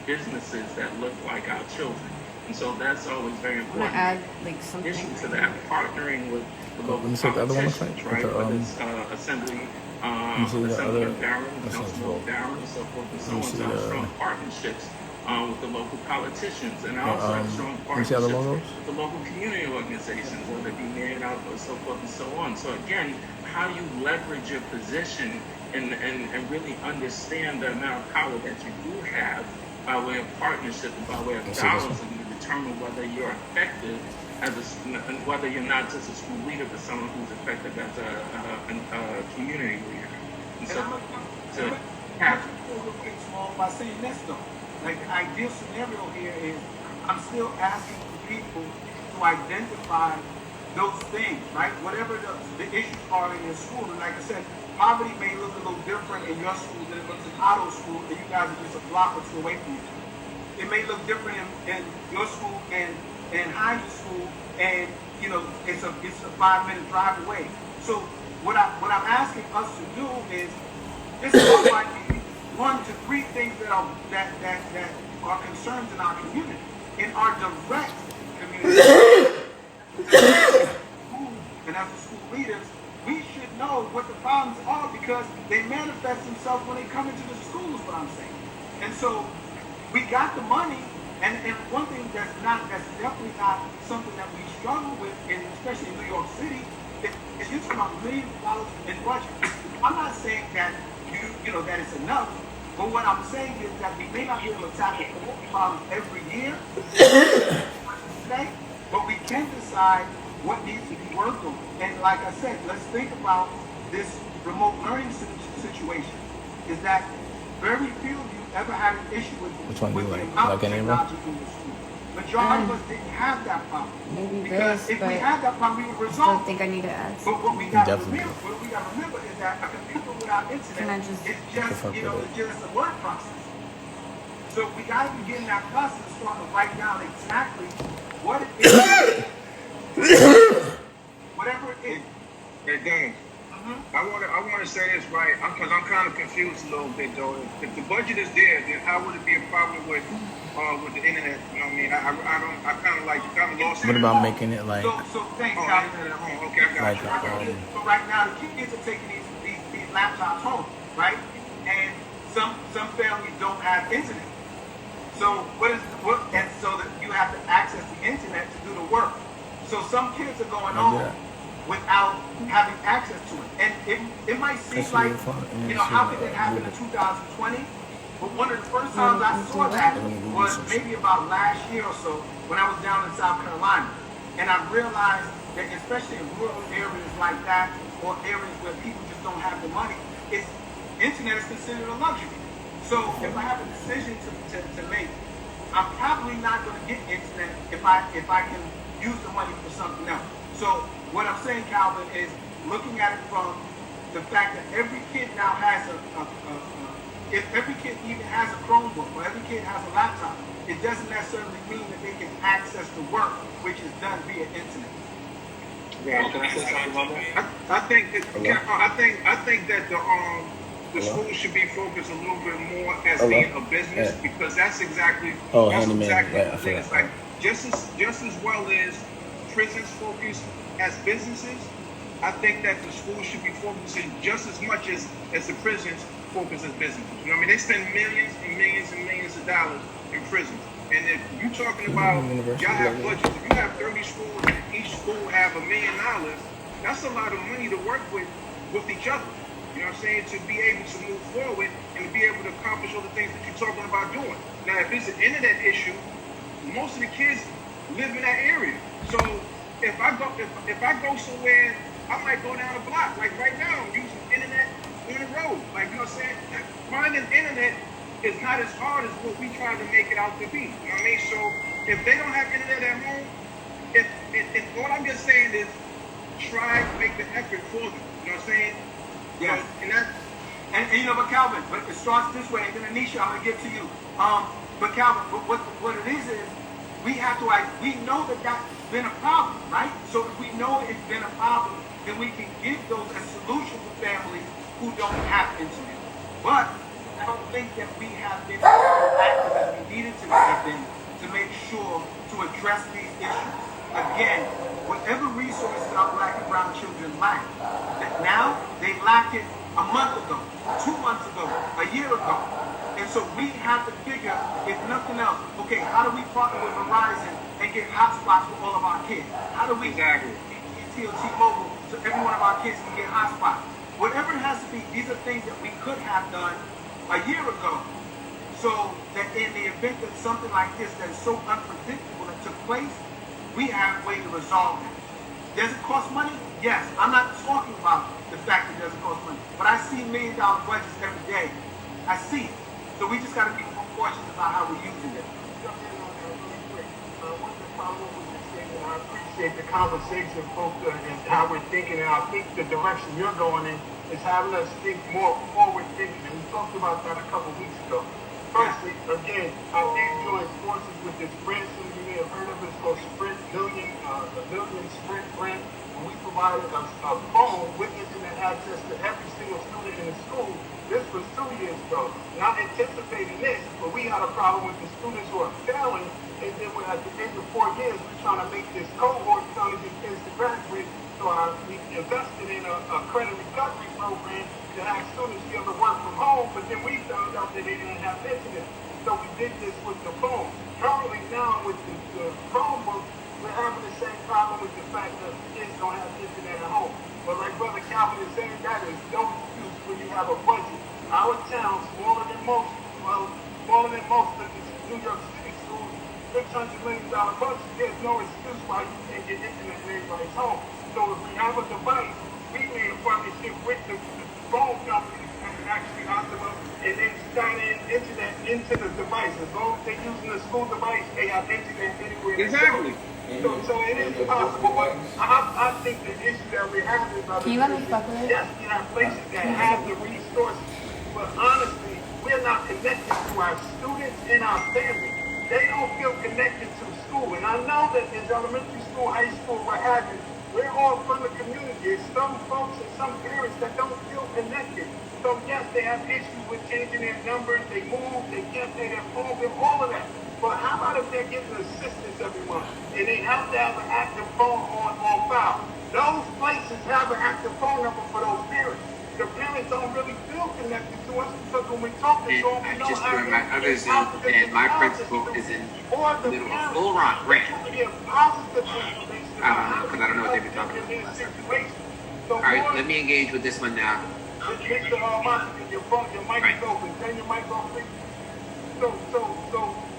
businesses that look like our children. And so that's always very important. I want to add like something. Addition to that, partnering with the local politicians, right? Whether it's Assembly of Barron, Council of Barron, and so forth and so on. So strong partnerships with the local politicians, and I also have strong partnerships with the local community organizations, whether it be Man Out or so forth and so on. So again, how you leverage your position and really understand the amount of power that you do have by way of partnership and by way of dollars, and you determine whether you're effective as whether you're not just a school leader, but someone who's effective as a community leader. And so to have small by saying this though. Like the ideal scenario here is I'm still asking people to identify those things, right? Whatever the issues are in your school. And like I said, poverty may look a little different in your school than it looks in Otto school, and you guys are just a block or two away from each other. It may look different in your school and Heinz school, and you know it's a 5-minute drive away. So what I'm asking us to do is this all might be 1 to 3 things that are concerns in our community, in our direct community. And as the school leaders, we should know what the problems are because they manifest themselves when they come into the schools, what I'm saying. And so we got the money, and one thing that's definitely not something that we struggle with, especially in New York City, is you're talking about $1 million in budget. I'm not saying that that it's enough, but what I'm saying is that we may not be able to tackle all problems every year, but we can decide what needs to be worked on. And like I said, let's think about this remote learning situation. Is that very few of you ever had an issue with Which one do you like? amount Like of any of them? technology in the school. Majority of us didn't have that problem. Maybe Because this, if but we had that problem, we would I resolve. don't think I need to add. But what we got to Definitely. remember is that a computer without Can I internet just- is just it's just a word process. So we got to begin that process, start to write down exactly what it is, whatever it is. Hey, Dan. I want to say this right, because I'm kind of confused a little bit though. If the budget is there, then how would it be a problem with the internet? You know what I mean? I kind of like lost. What about making it like So thanks, Oh, Calvin. internet at home. Okay, I got you. So right now, the kids are taking these laptops home, right? And some families don't have internet. So and so that you have to access the internet to do the work. So some kids are going on without having access to it. And it might seem like, how could that happen in 2020? But one of the first times I saw that was maybe about last year or so when I was down in South Carolina. And I realized that especially in rural areas like that or areas where people just don't have the money, internet is considered a luxury. So if I have a decision to make, I'm probably not going to get internet if I can use the money for something else. So what I'm saying, Calvin, is looking at it from the fact that every kid now has if every kid even has a Chromebook or every kid has a laptop, it doesn't necessarily mean that they can access the work which is done via internet. Yeah, can I say something about that? I think that the school should be focused a little bit more as being a business because that's exactly the thing. It's like just as well as prisons focus as businesses, I think that the school should be focusing just as much as the prisons focus as businesses. You know what I mean? They spend millions and millions and millions of dollars in prisons. And if you're talking about y'all have budgets, if you have 30 schools and each school have $1 million, that's a lot of money to work with each other. You know what I'm saying? To be able to move forward and to be able to accomplish all the things that you're talking about doing. Now, if it's an internet issue, most of the kids live in that area. So if I go somewhere, I might go down a block. Like right now, I'm using internet on the road. Like, you know what I'm saying? Finding internet is not as hard as what we try to make it out to be. You know what I mean? So if they don't have internet at home, if what I'm just saying is try to make the effort for them. You know what I'm saying? Yeah. And but Calvin, but it starts this way, and then Anisha, I'm gonna get to you. But Calvin, what it is we have to we know that that's been a problem, right? So if we know it's been a problem, then we can give those as solutions to families who don't have internet. But I don't think that we have been as active as we needed to have been to make sure to address these issues. Again, whatever resources our Black and brown children lack, that now they lack it a month ago, 2 months ago, a year ago. And so we have to figure, if nothing else, okay, how do we partner with Verizon and get hotspots for all of our kids? How do we get T-Mobile so every one of our kids can get hotspots? Whatever it has to be, these are things that we could have done a year ago. So that in the event that something like this that is so unpredictable that took place, we have a way to resolve it. Does it cost money? Yes. I'm not talking about the fact that it doesn't cost money. But I see $1 million budgets every day. I see it. So we just got to be more cautious about how we're using it. I appreciate the conversation, folks, and how we're thinking. And I think the direction you're going in is having us think more forward thinking. And we talked about that a couple weeks ago. Firstly, again, I did join forces with this grant you may have heard of. It's called Sprint Million, the Million Sprint Grant. And we provided a phone with internet access to every single student in the school to This was 2 years ago. Not anticipating this, but we had a problem with the students who are failing, and then at the end of 4 years, we're trying to make this cohort trying to get kids to graduate. So we invested in a credit recovery program to have students be able to work from home, but then we found out that they didn't have internet. So we did this with the phone. Currently now with the Chromebook, we're having the same problem with the fact that kids don't have internet at home. But like Brother Calvin is saying, that is no excuse when you have a budget. Our town, smaller than most of the New York City schools, $600 million budget, there's no excuse why you can't get internet in everybody's home. So if we have a device, we made a partnership with the phone company and actually Optima, and they sign in internet into the device. As long as they're using the school device, they have internet anywhere. Exactly. So it is possible, but I think the issue that we're having is Can you let me fuck with it? yes, we have places that have the resources, but honestly, we're not connected to our students and our families. They don't feel connected to school, and I know that in elementary school, high school, what have you, we're all from the community. There's some folks and some parents that don't feel connected. So yes, they have issues with changing their numbers, they move, they can't pay their phone bill, all of that. But how about if they're getting assistance every month and they have to have an active phone on file? Those places have an active phone number for those parents. The parents don't really feel connected to us because when we talk to them, we know just how doing my others, and my principal is in the middle of a full rant. I don't know, because I don't know what they've been talking about. All right, let me engage with this one now. Mr. Marvin, your mic is open. Turn your mic off, please. So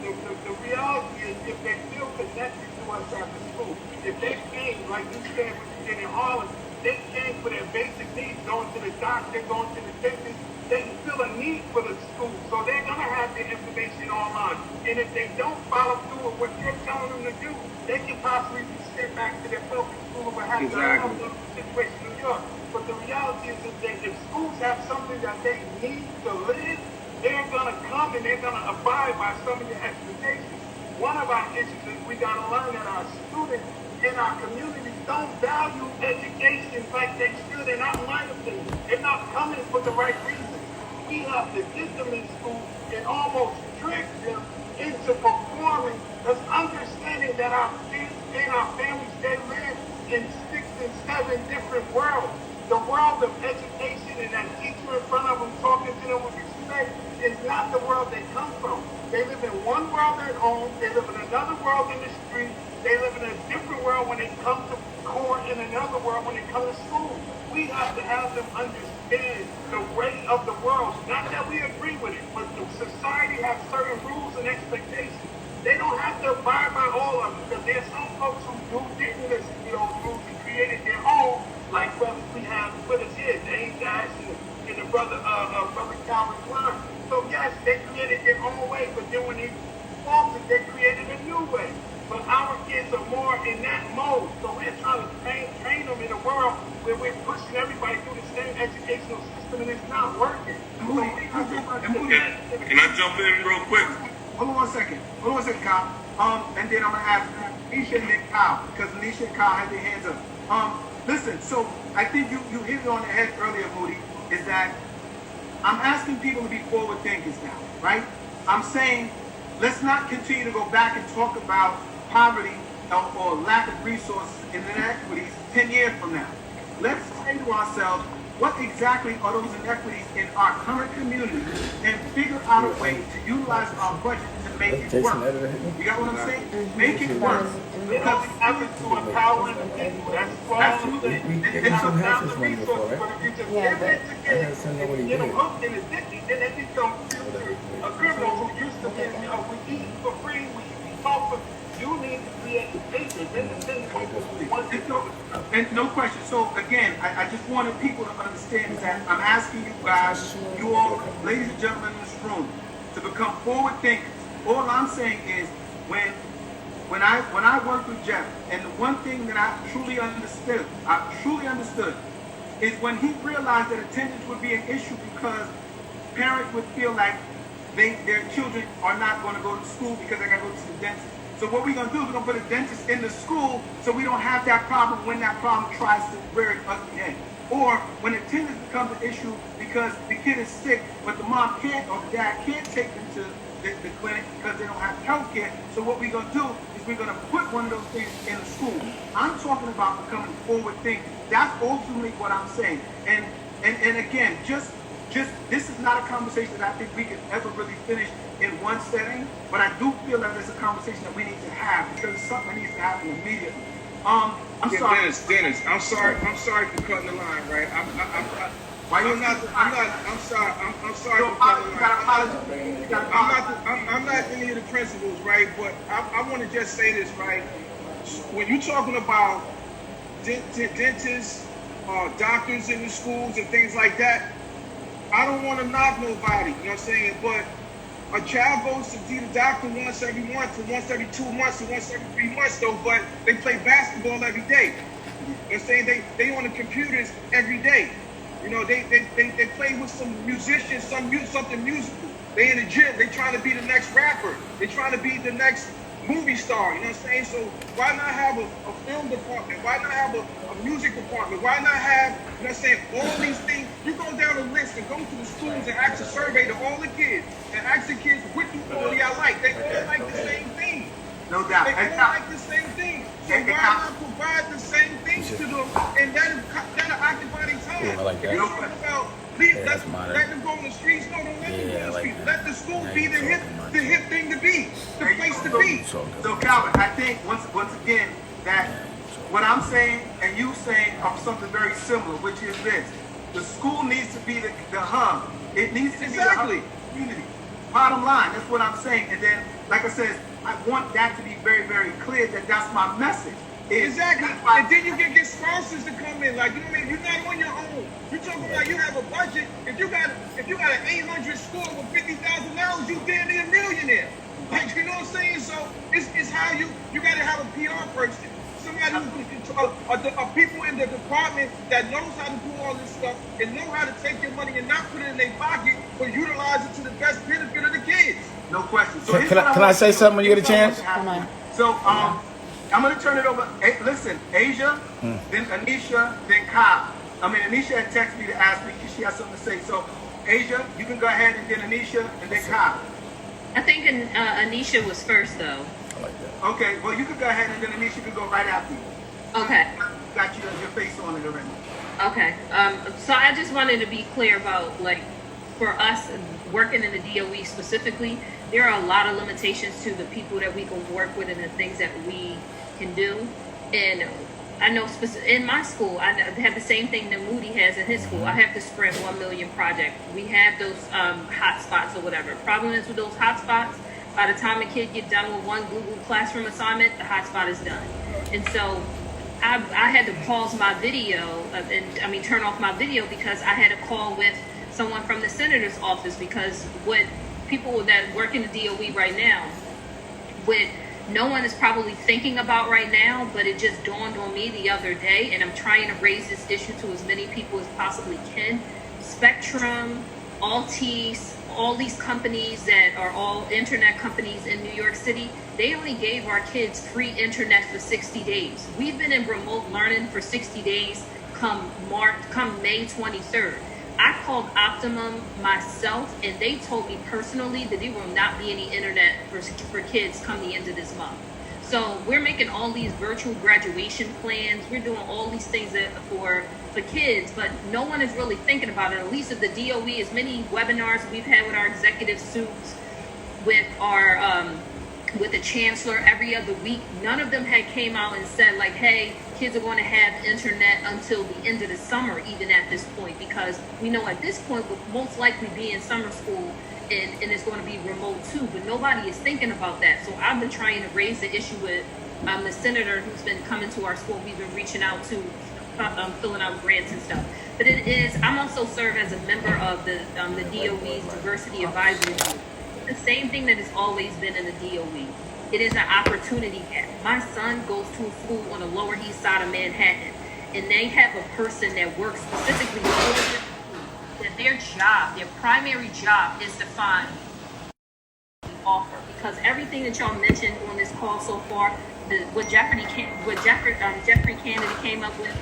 the reality is, if they feel connected to us after school, if they came, like you said, what you did in Harlem, they came for their basic needs, going to the doctor, going to the dentist, they feel a need for the school, so they're going to have their information online. And if they don't follow through with what you're telling them to do, they can possibly be sent back to their public school or have the situation in New York. But the reality is that if schools have something that they need to live, they're going to come and they're going to abide by some of your expectations. One of our issues is we got to learn that our students in our community don't value education like they should in our line of things. They're not coming for the right reasons. We have to get them in school and almost trick them into performing, because understanding that our kids and our families, they live in 6 and 7 different worlds. The world of education and that teacher in front of them talking to them with respect is not the world they come from. They live in one world at home, they live in another world in the street, they live in a different world when they come to court, in another world when they come to school. We have to have them understand the way of the world. Not that we agree with it, but the society has certain rules and expectations. They don't have to abide by all of them, because there's some folks who didn't listen to those rules and created their own, like brothers we have with us here, Dave Dash and the brother Calvin Klein. So yes, they created their own way, but then when they faltered, they created a new way. But our kids are more in that mode. So we're trying to train them in a world where we're pushing everybody through the same educational system, and it's not working. So Can I jump in real quick? Hold on one second, Kyle. And then I'm gonna ask Nisha and then Kyle, because Nisha and Kyle had their hands up. Listen, so I think you hit it on the head earlier, Moody, is that I'm asking people to be forward thinkers now, right? I'm saying let's not continue to go back and talk about poverty or lack of resources and inequities 10 years from now. Let's say to ourselves, what exactly are those inequities in our current community, and figure out a way to utilize our budget to make it work. You got what I'm saying? Make it work. Because it happens to empower the people. That's absolutely. And so now the resources, but if you just give it to kids and get them hooked and addicted, then they become a criminal who used to be, we eat for free, we talk for free. You need to create spaces. And no question. So again, I just wanted people to understand that I'm asking you guys, you all, ladies and gentlemen in this room, to become forward thinkers. All I'm saying is when I worked with Jeff, and the one thing that I truly understood, is when he realized that attendance would be an issue because parents would feel like their children are not going to go to school because they got to go to the dentist. So what we're going to do is we're going to put a dentist in the school so we don't have that problem when that problem tries to rear its ugly head. Or when attendance becomes an issue because the kid is sick, but the mom can't or the dad can't take them to the clinic because they don't have health care. So what we're going to do is we're going to put one of those things in the school. I'm talking about becoming forward thinking. That's ultimately what I'm saying. And again, just this is not a conversation that I think we can ever really finish in one setting, but I do feel that it's a conversation that we need to have because it's something that needs to happen immediately. I'm sorry. Dennis, I'm sorry for cutting the line, right? I'm sorry for cutting the line. I'm not any of the principals, right? But I want to just say this, right? When you're talking about dentists, doctors in the schools and things like that, I don't want to knock nobody, you know what I'm saying? But a child goes to see the doctor once every month, or once every 2 months, or once every 3 months, though, but they play basketball every day. You know what I'm saying? They on the computers every day. You know, they play with some musicians, something musical. They in the gym, they trying to be the next rapper. They trying to be the next movie star, you know what I'm saying? So why not have a film department? Why not have a music department? Why not have, you know what I'm saying, all these things? You go down the list and go to the schools and ask a survey to all the kids and ask the kids, what do all y'all like? They all like the same thing. No doubt. They all like the same thing. So why not provide the same things to them and that'll occupy their time? Yeah, I like that. You know about let them go on the streets. No, don't let them go on the streets. Let the school be the hip thing to be, the place to be. So Calvin, I think once again that what I'm saying and you saying are something very similar, which is this: the school needs to be the hub. It needs to be the hub of the community. Bottom line, that's what I'm saying. And then, like I said, I want that to be very, very clear that that's my message. Exactly. And then you can get sponsors to come in. Like, you know what I mean? You're not on your own. You're talking about you have a budget. If you got an 800 score with $50,000, you damn near a millionaire. Like, you know what I'm saying? So it's how you got to have a PR person. Somebody who can control people in the department that knows how to do all this stuff and know how to take your money and not put it in their pocket, but utilize it to the best benefit of the kids. No question. So can I say something when you get a chance? Come on. So I'm going to turn it over. Hey, listen, Asia, then Anisha, then Kyle. Anisha had texted me to ask me because she has something to say. So, Asia, you can go ahead, and then Anisha, and then Kyle. I think Anisha was first, though. I like that. Okay, well, you can go ahead, and then Anisha can go right after you. Okay. Got your face on it already. Okay. So I just wanted to be clear about, like, for us working in the DOE specifically, there are a lot of limitations to the people that we can work with and the things that we can do. And I know in my school, I have the same thing that Moody has in his school. I have the Sprint 1 million project. We have those hot spots or whatever. Problem is with those hot spots, by the time a kid gets done with one Google Classroom assignment, the hot spot is done. And so I had to pause my video, turn off my video because I had a call with someone from the senator's office because what people that work in the DOE right now, what no one is probably thinking about right now, but it just dawned on me the other day, and I'm trying to raise this issue to as many people as possibly can. Spectrum, Altice, all these companies that are all internet companies in New York City, they only gave our kids free internet for 60 days. We've been in remote learning for 60 days come May 23rd. I called Optimum myself, and they told me personally that there will not be any internet for kids come the end of this month. So we're making all these virtual graduation plans. We're doing all these things for kids, but no one is really thinking about it. At least at the DOE, as many webinars we've had with our executive suits, with our with the chancellor every other week, none of them had came out and said like, hey, kids are going to have internet until the end of the summer, even at this point, because we know at this point we'll most likely be in summer school and it's going to be remote too, but nobody is thinking about that. So I've been trying to raise the issue with the senator who's been coming to our school. We've been reaching out to filling out grants and stuff. But I'm also serve as a member of the DOE's Diversity Advisory Group. The same thing that has always been in the DOE. It is an opportunity gap. My son goes to a school on the Lower East Side of Manhattan, and they have a person that works specifically for the school, that their job, their primary job is to find offer. Because everything that y'all mentioned on this call so far, what Jeffrey Kennedy came up with,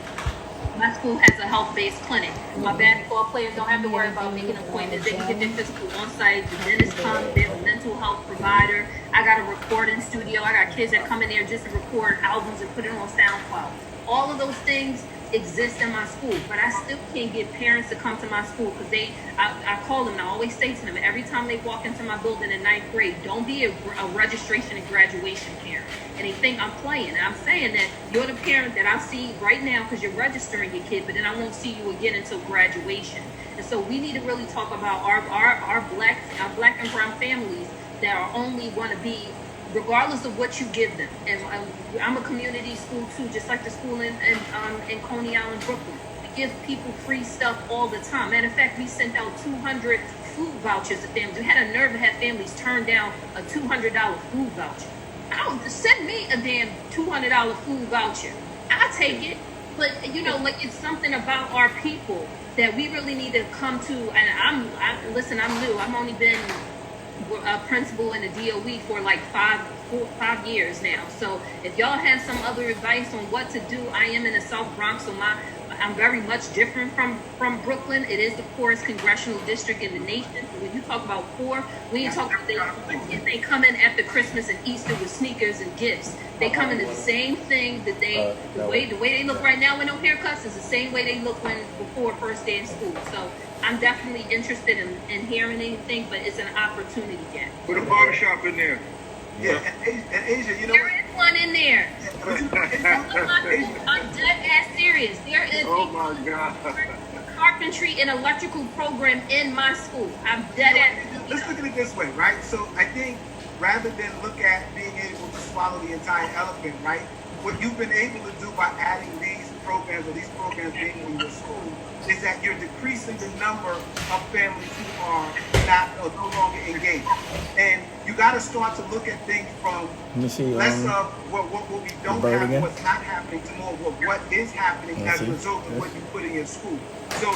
My school has a health-based clinic. My basketball players don't have to worry about making appointments. They can get their physical on site. The dentist comes. They have a mental health provider. I got a recording studio. I got kids that come in there just to record albums and put it on SoundCloud. All of those things exist in my school, but I still can't get parents to come to my school because I call them and I always say to them every time they walk into my building in 9th grade, don't be a registration and graduation parent. And they think I'm playing. And I'm saying that you're the parent that I see right now because you're registering your kid, but then I won't see you again until graduation. And so we need to really talk about our black and brown families that are only want to be, regardless of what you give them. And I'm a community school too, just like the school in Coney Island, Brooklyn. We give people free stuff all the time. Matter of fact, we sent out 200 food vouchers to families. We had a nerve to have families turn down a $200 food voucher. Send me a damn $200 food voucher. I'll take it. But like it's something about our people that we really need to come to. And I'm new. I've only been a principal in the DOE for like 5 years now. So if y'all have some other advice on what to do, I am in the South Bronx, so I'm very much different from Brooklyn. It is the poorest congressional district in the nation. When you talk about poor, we ain't talking about they come in after Christmas and Easter with sneakers and gifts. They come in the same thing that the way they look right now with no haircuts is the same way they look before first day of school. So I'm definitely interested in hearing anything, but it's an opportunity yet. Put a barbershop in there. Yeah, and Asia, you know there is one in there. I'm dead ass serious. There is a carpentry and electrical program in my school. I'm dead ass. Let's look at it this way, right? So I think rather than look at being able to swallow the entire elephant, right? What you've been able to do by adding these programs being in your school is that you're decreasing the number of families who are no longer engaged. And you got to start to look at things from less of what we don't have, what's not happening, to more of what is happening as a result of what you put in your school. So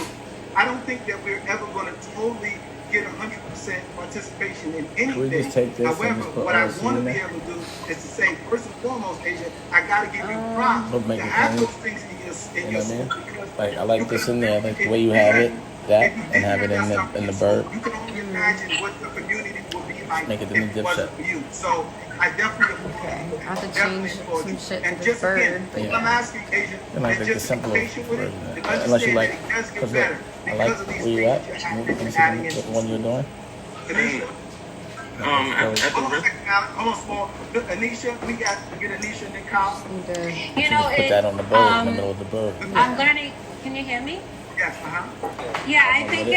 I don't think that we're ever going to totally get 100% participation in anything. However, what I want to be able to do is to say, first and foremost, Asia, I got to give you props to have those things in your school. Like I like this in there, like the way you have it, and have it in the bird. You can only imagine what the community would be like Make it in the if it wasn't for you. So I definitely I have to change some shit to this bird. I'm asking Asia, and like the simpler version, unless you like, because look, I like where you at. Let me see what one you're doing. Anisha, we got to get Anisha in the car. You know, put that on the bird, in the middle of the bird. I'm learning. Can you hear me? Yes. Yeah, I think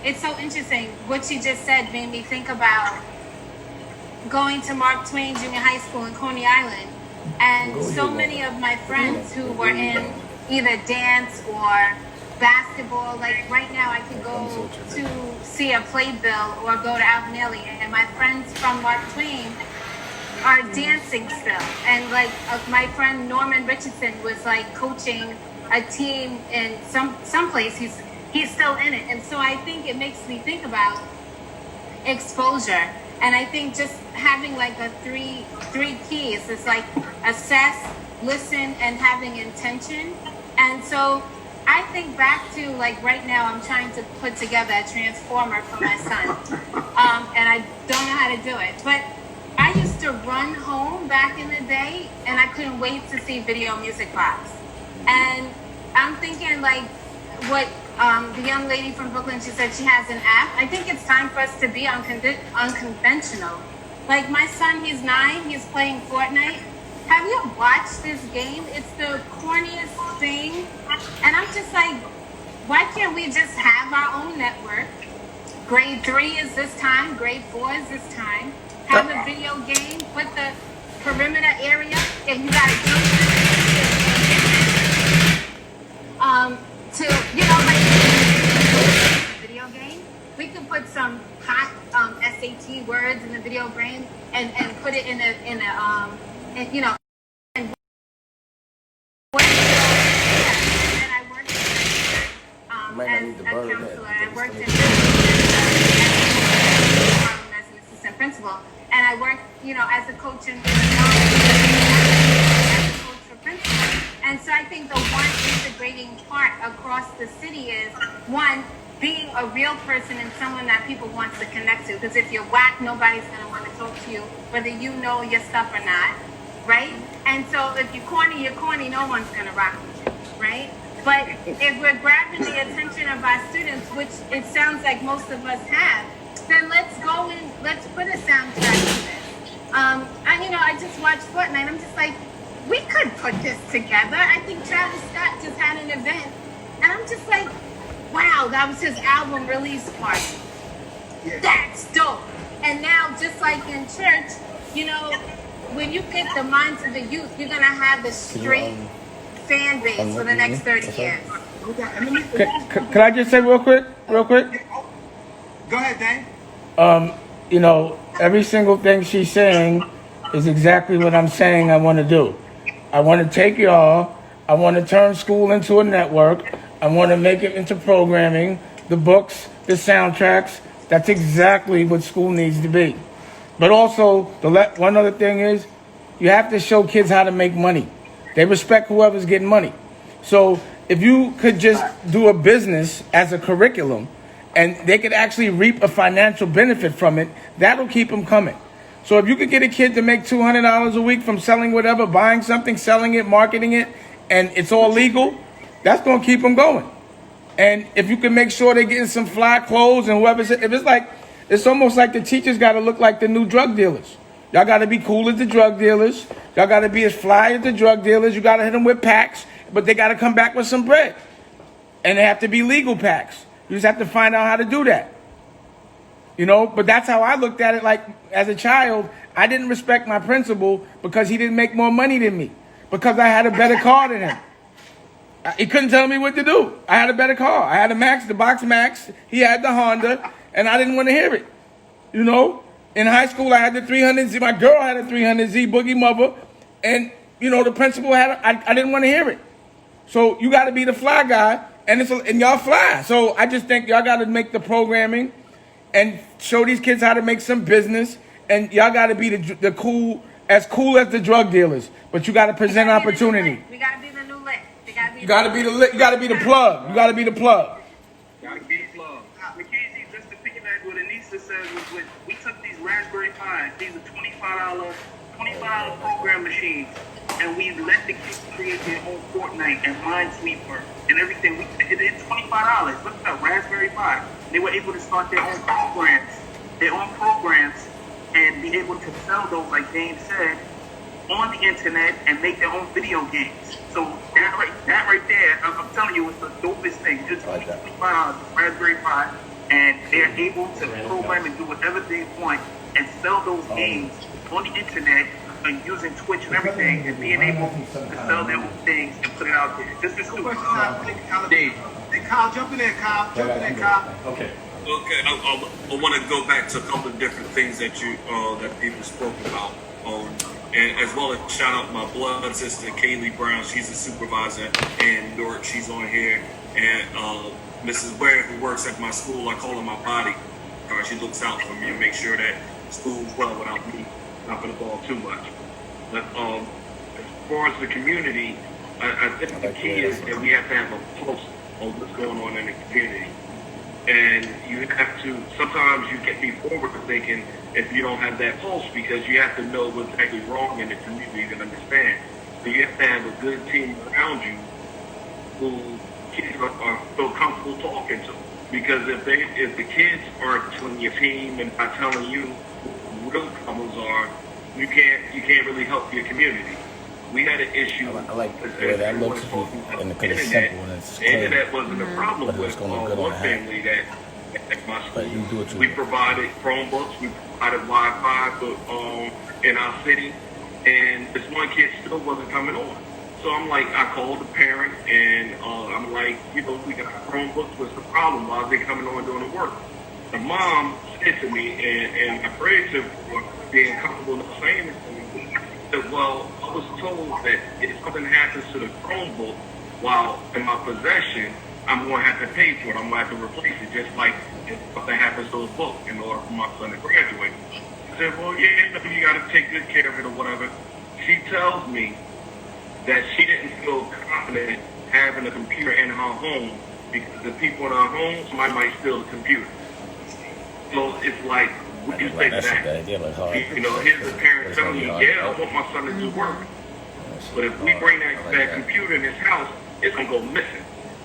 it's so interesting. What you just said made me think about going to Mark Twain Junior High School in Coney Island, and so many of my friends who were in either dance or basketball, like right now I could go to see a playbill or go to Alvinelli, and my friends from Mark Twain are dancing still. And like my friend Norman Richardson was like coaching a team in some place. He's still in it. And so I think it makes me think about exposure. And I think just having like a three keys is like assess, listen, and having intention. And so I think back to like right now I'm trying to put together a transformer for my son. And I don't know how to do it. But I used to run home back in the day and I couldn't wait to see Video Music Box. And I'm thinking like what the young lady from Brooklyn, she said she has an app. I think it's time for us to be unconventional. Like my son, he's 9, he's playing Fortnite. Have you watched this game? It's the corniest thing. And I'm just like, why can't we just have our own network? Grade 3 is this time, grade 4 is this time. Have a video game, put the perimeter area, and you gotta go to, like video game. We could put some hot SAT words in the video game and put it in a and I worked as a counselor. I worked in as an assistant principal, and I worked, as a coach as a coach for principal. And so I think the one overarching part across the city is, one, being a real person and someone that people want to connect to. Because if you're whack, nobody's going to want to talk to you, whether you know your stuff or not, right? And so if you're corny, no one's going to rock with you, right? But if we're grabbing the attention of our students, which it sounds like most of us have, then let's go and let's put a soundtrack to this. I just watched Fortnite. I'm just like, we could put this together. I think Travis Scott just had an event, and I'm just like, wow, that was his album release party. That's dope. And now, just like in church, when you get the minds of the youth, you're gonna have the straight fan base for the next 30 years. Can I just say real quick? Go ahead, Dane. Every single thing she's saying is exactly what I'm saying I want to do. I want to take y'all, I want to turn school into a network, I want to make it into programming, the books, the soundtracks. That's exactly what school needs to be. But also, one other thing is, you have to show kids how to make money. They respect whoever's getting money. So if you could just do a business as a curriculum, and they could actually reap a financial benefit from it, that'll keep them coming. So if you could get a kid to make $200 a week from selling whatever, buying something, selling it, marketing it, and it's all legal, that's going to keep them going. And if you can make sure they're getting some fly clothes and whoever's, it's almost like the teachers got to look like the new drug dealers. Y'all got to be cool as the drug dealers. Y'all got to be as fly as the drug dealers. You got to hit them with packs, but they got to come back with some bread. And they have to be legal packs. You just have to find out how to do that. But that's how I looked at it. Like, as a child, I didn't respect my principal because he didn't make more money than me, because I had a better car than him. He couldn't tell me what to do. I had a better car. I had a Max, the Box Max. He had the Honda, and I didn't want to hear it. In high school, I had the 300Z. My girl had a 300Z, Boogie Mother. And, the principal I didn't want to hear it. So you got to be the fly guy, and y'all fly. So I just think y'all got to make the programming and show these kids how to make some business. And y'all got to be the cool as the drug dealers. But you got to present opportunity. We got to be the new lit. You got to be the lit. You got to be the plug. You got to be the plug. Gotta be the plug. Mackenzie, just to piggyback what Anissa says, was we took these Raspberry Pis, these are $25 program machines, and we let the kids create their own Fortnite and Minesweeper and everything. It did $25. Look at that, Raspberry Pi. They were able to start their own programs, and be able to sell those, like Dane said, on the internet and make their own video games. So that right there, I'm telling you, it's the dopest thing. It's $25 Raspberry Pi, and they're able to program and do whatever they want and sell those games on the internet and using Twitch and everything, and being able to sell their own things and put it out there. This is stupid. Hey, Kyle, jump in there, Kyle. Okay. Okay, I want to go back to a couple of different things that people spoke about, and as well as shout out my blood sister Kaylee Brown. She's a supervisor in Newark. She's on here, and Mrs. Ware, who works at my school. I call her my body. She looks out for me and makes sure that school's well without me dropping the ball too much. But as far as the community, I think the key is that we have to have a pulse on what's going on in the community. And you have to, sometimes you get me forward to thinking if you don't have that pulse, because you have to know what's actually wrong in the community and understand. So you have to have a good team around you who kids are feel comfortable talking to. Because if the kids aren't telling your team and not telling you what real problems are, you can't really help your community. We had an issue. I like the way that looks, and because it's simple and it's clear. The internet wasn't a problem with one family that at my school. We provided Chromebooks, we provided Wi-Fi in our city, and this one kid still wasn't coming on. So I'm like, I called the parent, and I'm like, we got Chromebooks. What's the problem? Why are they coming on doing the work? The mom said to me, and I prayed to her for being comfortable enough saying it to me. Said, well, I was told that if something happens to the Chromebook while in my possession, I'm going to have to pay for it. I'm going to have to replace it, just like if something happens to a book in order for my son to graduate. I said, well, yeah, you got to take good care of it or whatever. She tells me that she didn't feel confident having a computer in her home because the people in her home might steal the computer. So it's like, what do you say to that? You know, here's the parent telling you, yeah, I want my son to do work. But if we bring that computer in his house, it's going to go missing.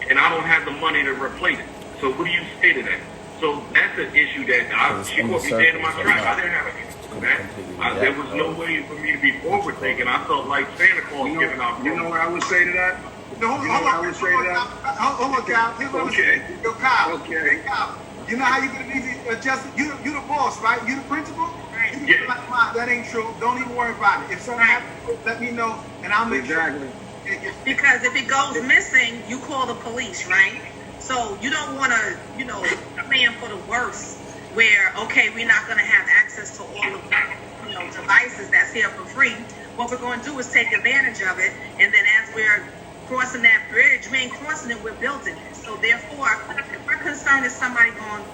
And I don't have the money to replace it. So what do you say to that? So that's an issue that she caught me dead in my tracks. I didn't have an issue with that. There was no way for me to be forward thinking. I felt like Santa Claus giving out. You know what I would say to that? No, hold on, Kyle. Here's what I'm saying. Yo, Kyle. Okay. Hey, Kyle. You know how you can easy adjust? You the boss, right? You the principal? Yeah. Like, that ain't true. Don't even worry about it. If something happens, let me know, and I'll make sure. Because if it goes missing, you call the police, right? So you don't want to, plan for the worst, where okay, we're not going to have access to all of the, devices that's here for free. What we're going to do is take advantage of it, and then as we're crossing that bridge, we ain't crossing it, we're building it. So therefore, if we're concerned is somebody going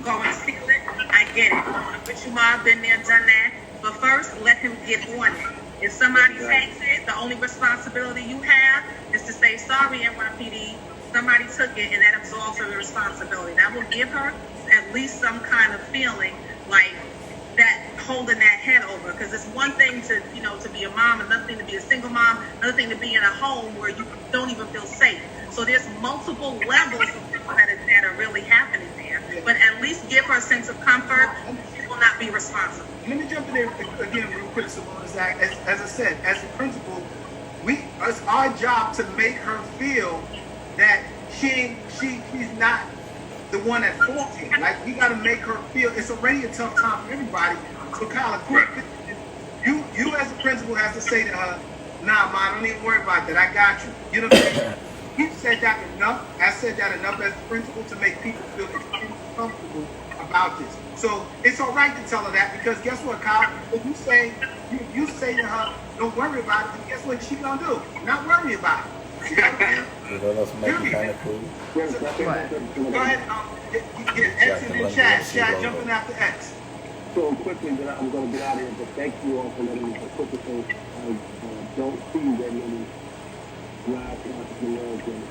to steal it, I get it. But you might have been there, done that. But first, let him get on it. If somebody takes it, the only responsibility you have is to say, sorry, NYPD, somebody took it, and that absolves her the responsibility. That will give her at least some kind of feeling like that, holding that head over. Because it's one thing to, to be a mom, another thing to be a single mom, another thing to be in a home where you don't even feel safe. So there's multiple levels of things that are really happening there. But at least give her a sense of comfort. She will not be responsible. Let me jump in there again real quick, Simone. As I said, as a principal, it's our job to make her feel that she's not the one at fault here. Like, we got to make her feel it's already a tough time for everybody. So, Kyle, you as a principal has to say to her, nah, Ma, don't even worry about that. I got you. You know what I'm saying? You've said that enough. I said that enough as a principal to make people feel extremely comfortable about this. So it's all right to tell her that, because guess what, Kyle? If you say to her, don't worry about it, then guess what she gonna do? Not worry about it. You know what's making kind of cool? Go ahead, get X in the chat. Chat jumping after X. So quickly, that I'm going to get out of here, but thank you all for letting me participate. I don't see that many Black entrepreneurs and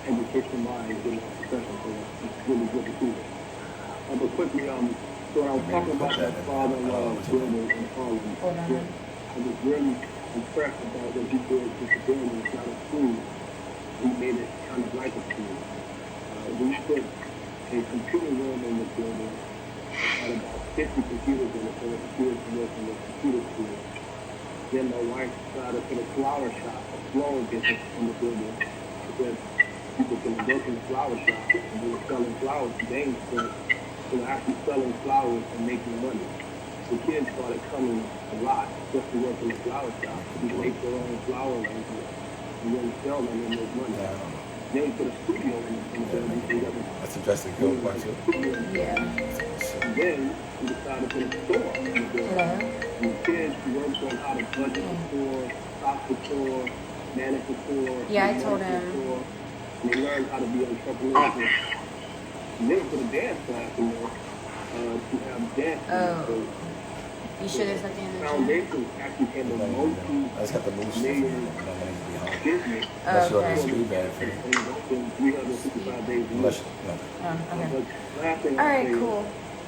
education minds in my profession, so it's really good to see that. But quickly, so when I was talking about that father-in-law building in Harlem, I was really impressed about what he did with the building. It's not a school. He made it kind of like a school. We put a computer room in the building. Had about 50 computers in it, so the computers to work in the computer school. Then my wife decided to put a flower shop, a flower business in the building, because people can work in the flower shop and they were selling flowers to them, so they were actually selling flowers and making money. The kids started coming a lot just to work in the flower shop. We make their own flower arrangements and then sell them and make money. Then we put a studio in the building. That's interesting. Go watch it. And then we decided to put a store in the building. And the kids worked on how to budget the store, stock the store, manage the store. Yeah, I told him. And they learned how to be entrepreneurial. And then we put a dance class in there to have dance. You sure there's nothing in the foundation actually came a I just got the move stuff. business. Unless you're on the street bad for you. 365 days a Unless, okay. Alright, cool.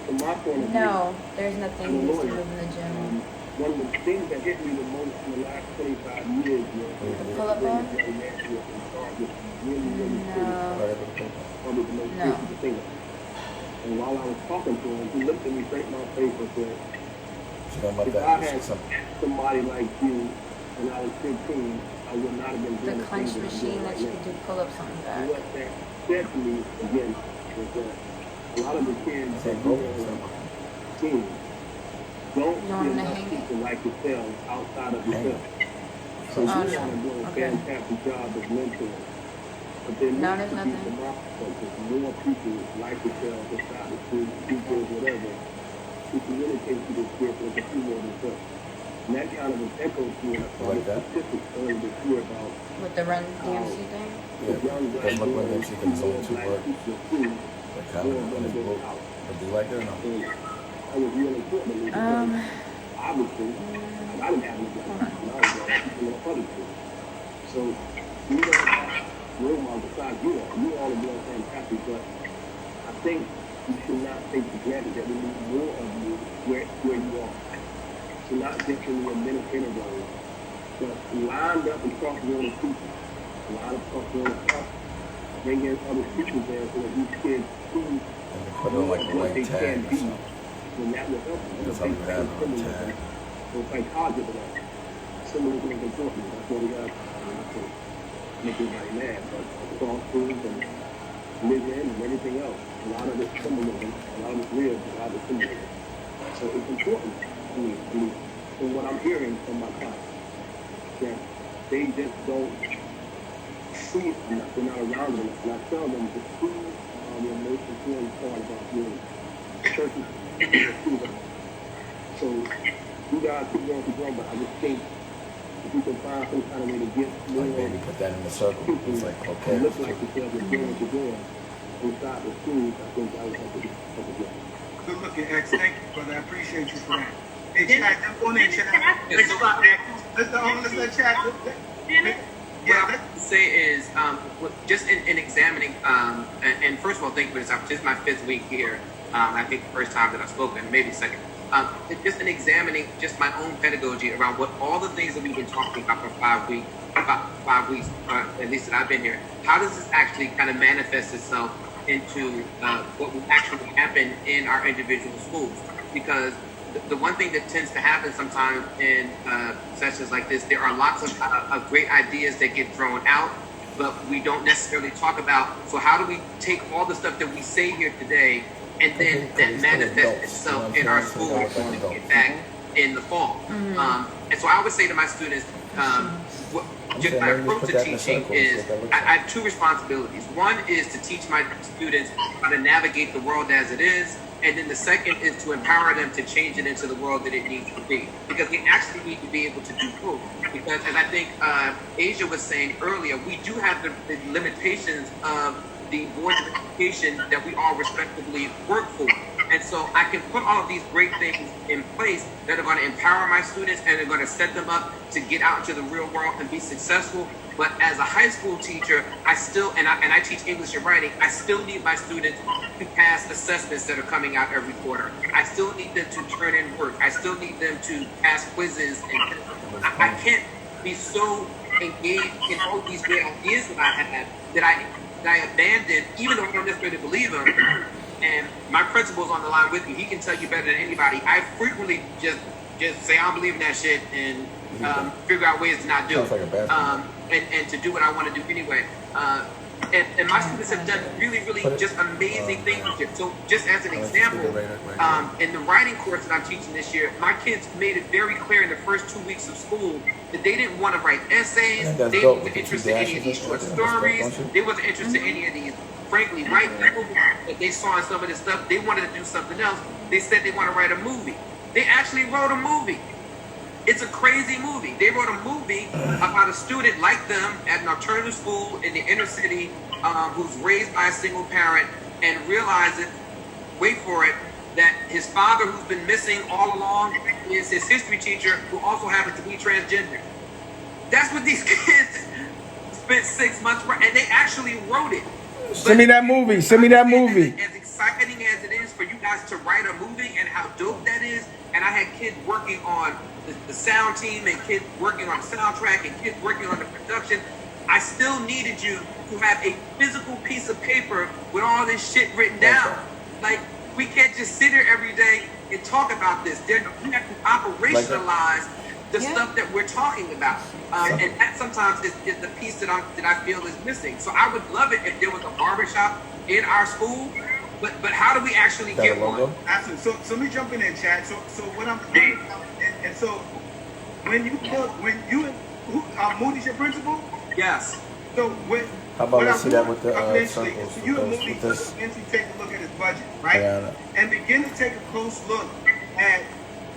From my point of view, No, there's nothing you used to move in the gym. one of the things that hit me the most in the last 25 years was Pull-up bar? really, probably the most beautiful thing. And while I was talking to him, he looked at me straight in my face and said, if I had somebody like you when I was 15, I would not have been doing The clench machine that you could do pull-ups on the back. What that said to me, again, was that a lot of the kids that do teams don't see enough people like yourself outside of yourself. So you want to do a fantastic job as mentors. But then there's nothing. More people like yourself outside the school, teachers, whatever, who can really take you to script and can do more than yourself. And that kind of an echo to it. I saw the statistics earlier this year about with the Run DMC thing? The young guys look like DMC can only 2 words. That kind of in his book. But do you like that or no? That was really important to me. obviously, I didn't have any black people when I was growing up, people in the public school. So we don't have role models besides you all. You all are doing fantastic, but I think you should not take for granted that we need more of you where you are. So not just in the administrative role, but lined up and talk to other people. A lot of talk to other stuff. Bring in other teachers there so that these kids see put on like a what they white tag can or be. something. And that will help them. That's how we have a tag. So psychology of that. Symbolism is important. That's what we got. Not to make everybody mad, but cross foods and live in and everything else. A lot of it's symbolism, a lot of it's real, a lot of it's symbolism. So it's important to me, from what I'm hearing from my clients, that they just don't see it enough, they're not around it enough. And I tell them to see the most important part about being churches. So you guys keep going, but I just think if you can find some kind of way to get more maybe put that in the circle. It's like, okay. look like yourself and doing what you're doing inside the schools, I think that would help a lot. Good looking, X. Thank you, brother. I appreciate you for that. Hey, chat, jump on in, chat. Let's let chat. What I would say is, just in examining, and first of all, thank you for this opportunity. This is my 5th week here. I think the first time that I've spoken, maybe second. Just in examining just my own pedagogy around what all the things that we've been talking about for 5 weeks, at least that I've been here. How does this actually kind of manifest itself into what will actually happen in our individual schools? Because the one thing that tends to happen sometimes in sessions like this, there are lots of great ideas that get thrown out, but we don't necessarily talk about, so how do we take all the stuff that we say here today and then that manifests itself in our schools when we get back in the fall? And so I would say to my students, just my approach to teaching is I have 2 responsibilities. One is to teach my students how to navigate the world as it is, and then the second is to empower them to change it into the world that it needs to be. Because we actually need to be able to do both. Because as I think Asia was saying earlier, we do have the limitations of the boards of education that we all respectively work for. And so I can put all of these great things in place that are going to empower my students and are going to set them up to get out into the real world and be successful. But as a high school teacher, I still, and I teach English and writing, I still need my students to pass assessments that are coming out every quarter. I still need them to turn in work. I still need them to pass quizzes. And I can't be so engaged in all these great ideas that I have that I abandon, even though I don't necessarily believe them. And my principal's on the line with me. He can tell you better than anybody. I frequently just say I don't believe in that shit and figure out ways to not do it. And to do what I want to do anyway. And my students have done really, really just amazing things with it. So just as an example, in the writing course that I'm teaching this year, my kids made it very clear in the first 2 weeks of school that they didn't want to write essays. They weren't interested in any of these short stories. They wasn't interested in any of these, frankly, white people that they saw in some of this stuff. They wanted to do something else. They said they want to write a movie. They actually wrote a movie. It's a crazy movie. They wrote a movie about a student like them at an alternative school in the inner city who's raised by a single parent and realizes, wait for it, that his father, who's been missing all along, is his history teacher who also happens to be transgender. That's what these kids spent 6 months for, and they actually wrote it. Send me that movie. Send me that movie. As exciting as it is for you guys to write a movie and how dope that is, and I had kids working on the sound team and kids working on the soundtrack and kids working on the production, I still needed you to have a physical piece of paper with all this shit written down. Like, we can't just sit here every day and talk about this. We have to operationalize the stuff that we're talking about. And that sometimes is the piece that I feel is missing. So I would love it if there was a barbershop in our school, but how do we actually get one? Absolutely. So let me jump in there, Chad. So what I'm saying, and so when Moody's your principal? Yes. So how about let's see that with the circles? So you and Moody eventually take a look at his budget, right? And begin to take a close look at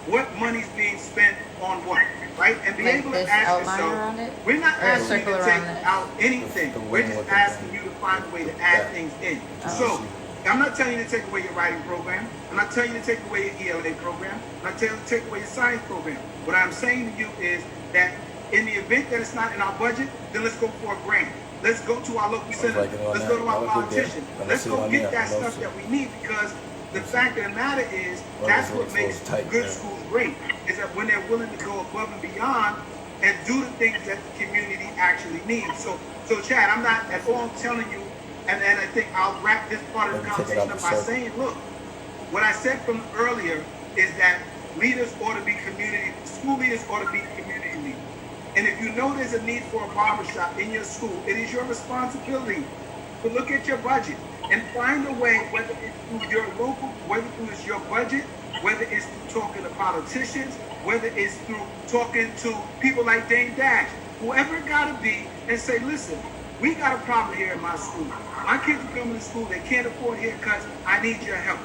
what money's being spent on what, right? And be able to ask yourself, we're not asking you to take out anything. We're just asking you to find a way to add things in. So I'm not telling you to take away your writing program. I'm not telling you to take away your ELA program. I'm not telling you to take away your science program. What I'm saying to you is that in the event that it's not in our budget, then let's go for a grant. Let's go to our local senator. Let's go to our politician. Let's go get that stuff that we need, because the fact of the matter is that's what makes good schools great, is that when they're willing to go above and beyond and do the things that the community actually needs. So Chad, I'm not at all telling you, and I think I'll wrap this part of the conversation up by saying, look, what I said from earlier is that leaders ought to be school leaders ought to be community leaders. And if you know there's a need for a barbershop in your school, it is your responsibility to look at your budget and find a way, whether it's through your local, whether it's your budget, whether it's through talking to politicians, whether it's through talking to people like Dame Dash, whoever it got to be, and say, listen, we got a problem here in my school. My kids are coming to school, they can't afford haircuts, I need your help.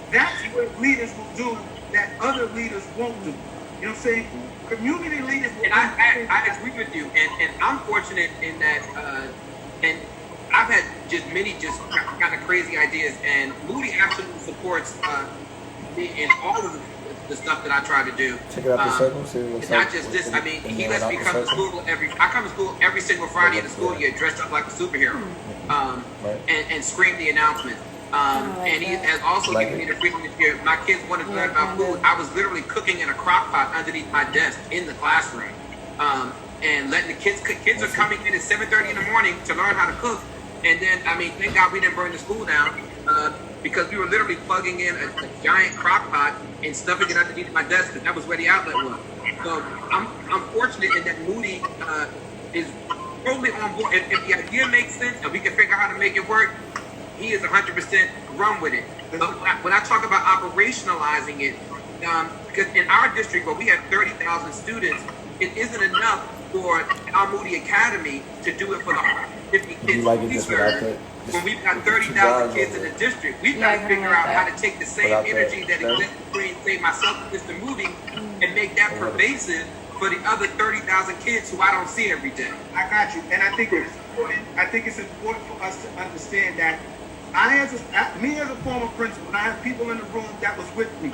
That's what leaders will do that other leaders won't do. You know what I'm saying? Community leaders will I agree with you, and I'm fortunate in that, and I've had many kind of crazy ideas, and Moody absolutely supports me in all of the stuff that I try to do. Check it out the circle. See what's it's not just this. I mean, he lets me come to school I come to school every single Friday in the school year dressed up like a superhero, and scream the announcement. And he has also given me the freedom to hear. My kids wanted to learn about food. I was literally cooking in a crock pot underneath my desk in the classroom, and letting the kids cook. Kids are coming in at 7:30 in the morning to learn how to cook. And then, I mean, thank God we didn't burn the school down, because we were literally plugging in a giant crock pot and stuffing it underneath my desk, because that was where the outlet was. So I'm fortunate in that Moody is totally on board. If the idea makes sense and we can figure out how to make it work, he is 100% run with it. But when I talk about operationalizing it, because in our district where we have 30,000 students, it isn't enough for our Moody Academy to do it for the 50 kids we serve. When we've got 30,000 kids in the district, we've got to figure out how to take the same energy that exists between, say, myself and Mr. Moody, and make that pervasive for the other 30,000 kids who I don't see every day. I got you, and I think it's important. I think it's important for us to understand that me as a former principal, and I have people in the room that was with me,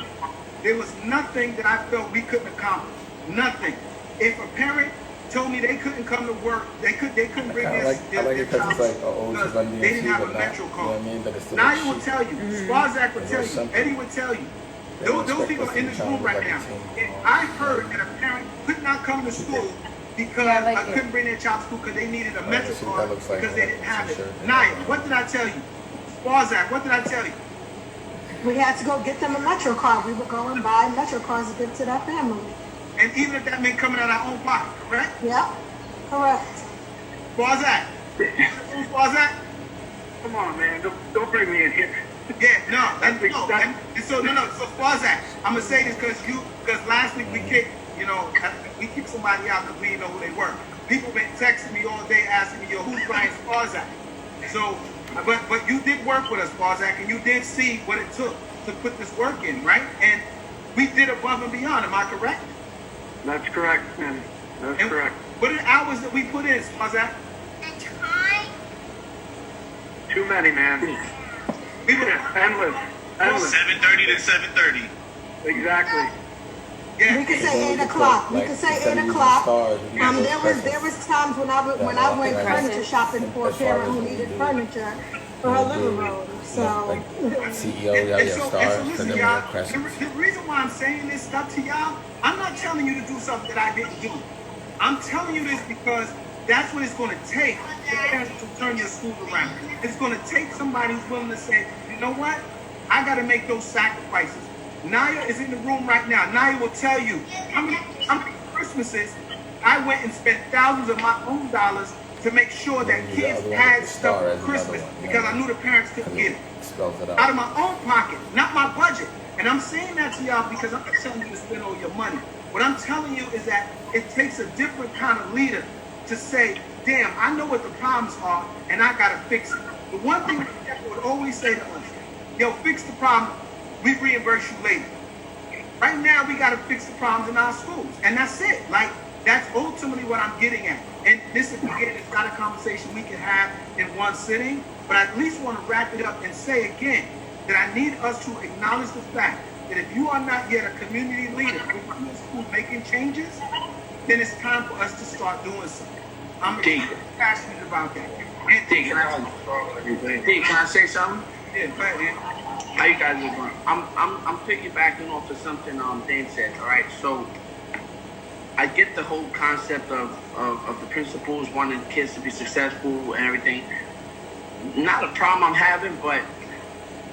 there was nothing that I felt we couldn't accomplish. Nothing. If a parent told me they couldn't come to work, they couldn't bring their child because they didn't have a Metro card. Now you will tell you, Sparzak will tell you, Eddie will tell you. Those people are in this room right now. I heard that a parent could not come to school because I couldn't bring their child to school because they needed a Metro card because they didn't have it. Naya, what did I tell you? Sparzak, what did I tell you? We had to go get them a Metro card. We would go and buy Metro cards to give to that family. And even if that meant coming out of our own pocket, correct? Yep, correct. Sparzak? Sparzak? Come on, man. Don't bring me in here. Yeah, so Sparzak, I'm gonna say this because last week we kicked somebody out because we didn't know who they were. People been texting me all day asking me, yo, who's Brian Sparzak? So, but you did work with us, Sparzak, and you did see what it took to put this work in, right? And we did above and beyond. Am I correct? That's correct, man. That's correct. What are the hours that we put in, Sparzak? Too many, man. We were endless. 7:30 to 7:30. Exactly. Yeah. We could say 8 o'clock. We could say 8 o'clock. There was times when I went furniture shopping for a parent who needed furniture for her living room. So listen, y'all, the reason why I'm saying this stuff to y'all, I'm not telling you to do something that I didn't do. I'm telling you this because that's what it's going to take to turn your school around. It's going to take somebody who's willing to say, you know what? I got to make those sacrifices. Naya is in the room right now. Naya will tell you how many Christmases I went and spent thousands of my own dollars to make sure that kids had stuff for Christmas because I knew the parents couldn't get it. Out of my own pocket, not my budget. And I'm saying that to y'all because I'm not telling you to spend all your money. What I'm telling you is that it takes a different kind of leader to say, damn, I know what the problems are and I got to fix it. The one thing that would always say to us, yo, fix the problem, we reimburse you later. Right now, we got to fix the problems in our schools. And that's it. Like, that's ultimately what I'm getting at. And this is, again, it's not a conversation we can have in one sitting, but I at least want to wrap it up and say again that I need us to acknowledge the fact that if you are not yet a community leader within the school making changes, then it's time for us to start doing something. I'm passionate about that. Can I say something? Yeah, go ahead, man. How you guys doing? I'm piggybacking off of something Dane said. All right, so I get the whole concept of the principals wanting kids to be successful and everything. Not a problem I'm having, but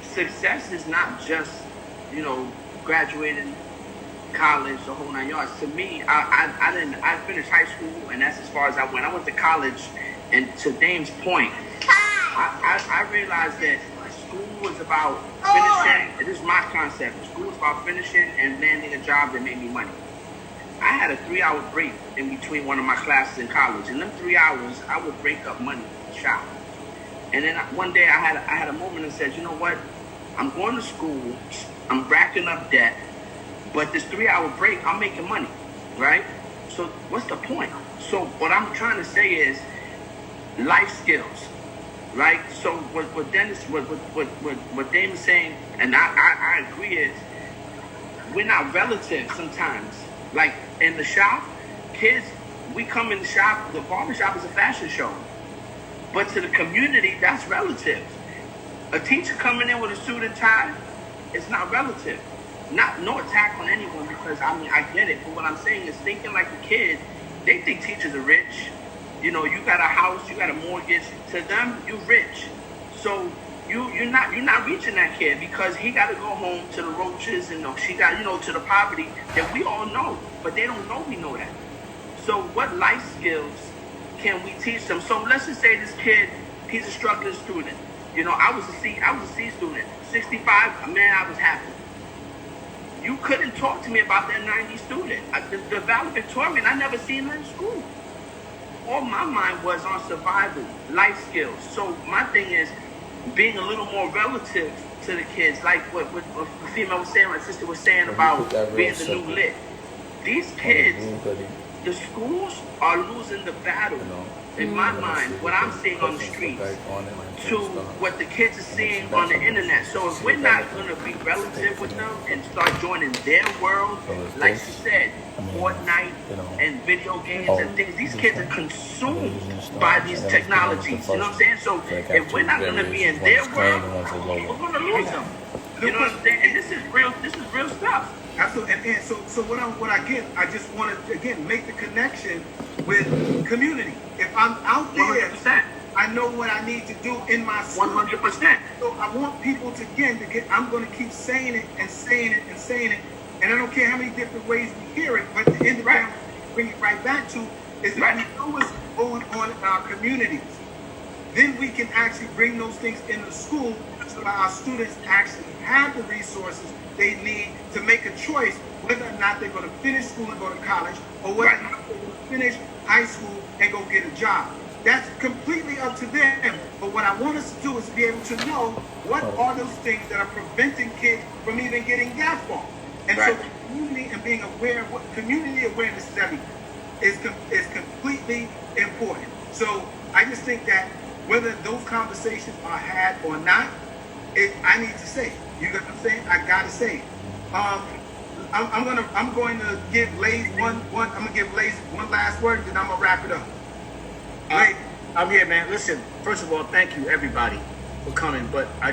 success is not just, graduating college, the whole 9 yards. To me, I finished high school, and that's as far as I went. I went to college, and to Dame's point, I realized that school was about finishing. This is my concept. School was about finishing and landing a job that made me money. I had a 3-hour break in between one of my classes in college. In them 3 hours, I would break up money in the shop. And then one day I had a moment and said, you know what? I'm going to school. I'm racking up debt. But this 3-hour break, I'm making money, right? So what's the point? So what I'm trying to say is life skills, right? So what Dennis, what Dame is saying, and I agree, is we're not relative sometimes. Like in the shop, kids, we come in the shop, the barbershop is a fashion show. But to the community, that's relative. A teacher coming in with a suit and tie is not relative. No attack on anyone, because I get it. But what I'm saying is thinking like a kid, they think teachers are rich. You got a house, you got a mortgage. To them, you rich. So you're not reaching that kid, because he got to go home to the roaches and she got to the poverty that we all know, but they don't know we know that. So what life skills can we teach them? So let's just say this kid, he's a struggling student. I was a C student. 65, man, I was happy. You couldn't talk to me about that 90 student. The valedictorian, I never seen her in school. All my mind was on survival, life skills. So my thing is being a little more relative to the kids, like what the female was saying, my sister was saying about being the new lit. These kids, the schools are losing the battle. In my mind, what I'm seeing on the streets to what the kids are seeing on the internet. So if we're not going to be relative with them and start joining their world, like you said, Fortnite and video games and things, these kids are consumed by these technologies. You know what I'm saying? So if we're not going to be in their world, we're going to lose them. You know what I'm saying? And this is real stuff. Absolutely. And so what I get, I just want to again make the connection with community. If I'm out there, 100%. I know what I need to do in my school. 100%. So I want people to get. I'm going to keep saying it and saying it and saying it, and I don't care how many different ways we hear it. But the end of the day, bring it right back to is that we know what's going on in our communities. Then we can actually bring those things into school so that our students actually have the resources they need to make a choice whether or not they're going to finish school and go to college, or whether or not they're going to finish high school and go get a job. That's completely up to them. But what I want us to do is be able to know what are those things that are preventing kids from even getting that far. And so community and being aware, what community awareness is everything, is completely important. So I just think that whether those conversations are had or not, I need to say it. You know what I'm saying? I gotta say it. I'm going to give Lays one last word, then I'm gonna wrap it up. I'm here, man. Listen, first of all, thank you everybody for coming. But I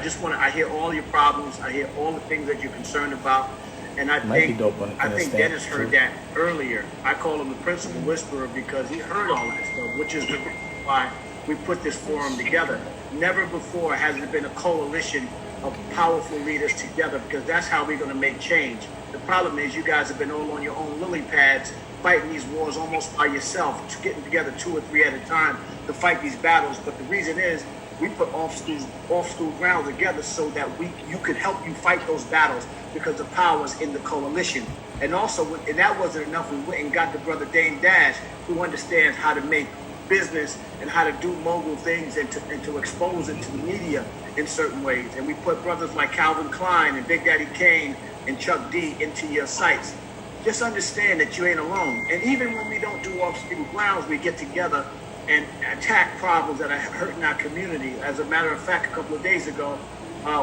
hear all your problems. I hear all the things that you're concerned about. And I think Dennis heard that earlier. I call him the principal whisperer because he heard all that stuff, which is the reason why we put this forum together. Never before has there been a coalition of powerful leaders together, because that's how we're going to make change. The problem is you guys have been all on your own lily pads, fighting these wars almost by yourself, getting together 2 or 3 at a time to fight these battles. But the reason is we put off school ground together so that you could help you fight those battles, because the power is in the coalition. And also, and that wasn't enough, we went and got the brother Dame Dash, who understands how to make business and how to do mogul things and to expose it to the media in certain ways. And we put brothers like Calvin Klein and Big Daddy Kane and Chuck D into your sites. Just understand that you ain't alone. And even when we don't do off-school grounds, we get together and attack problems that are hurting our community. As a matter of fact, a couple of days ago,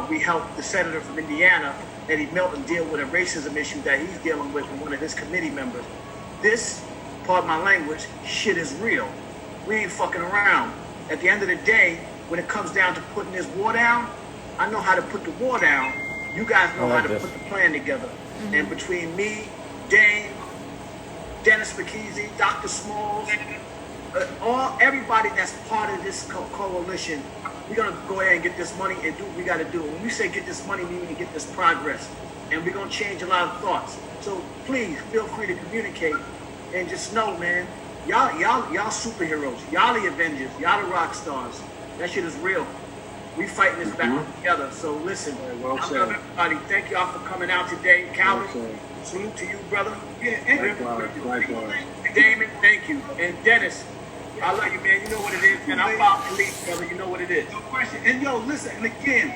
we helped the senator from Indiana, Eddie Milton, deal with a racism issue that he's dealing with one of his committee members. This, pardon my language, shit is real. We ain't fucking around. At the end of the day, when it comes down to putting this war down, I know how to put the war down. You guys know how to put the plan together. And between me, Dane, Dennis McKeezy, Dr. Smalls, everybody that's part of this coalition, we're gonna go ahead and get this money and do what we gotta do. When we say get this money, we mean to get this progress. And we're gonna change a lot of thoughts. So please feel free to communicate and just know, man, y'all superheroes. Y'all the Avengers. Y'all the rock stars. That shit is real. We fighting this battle together. So listen, I love everybody. Thank y'all for coming out today. Calvin, salute to you, brother. Yeah, and Damon, thank you. And Dennis, I love you, man. You know what it is, man. I'm about to leave, brother. You know what it is. No question. And yo, listen, and again,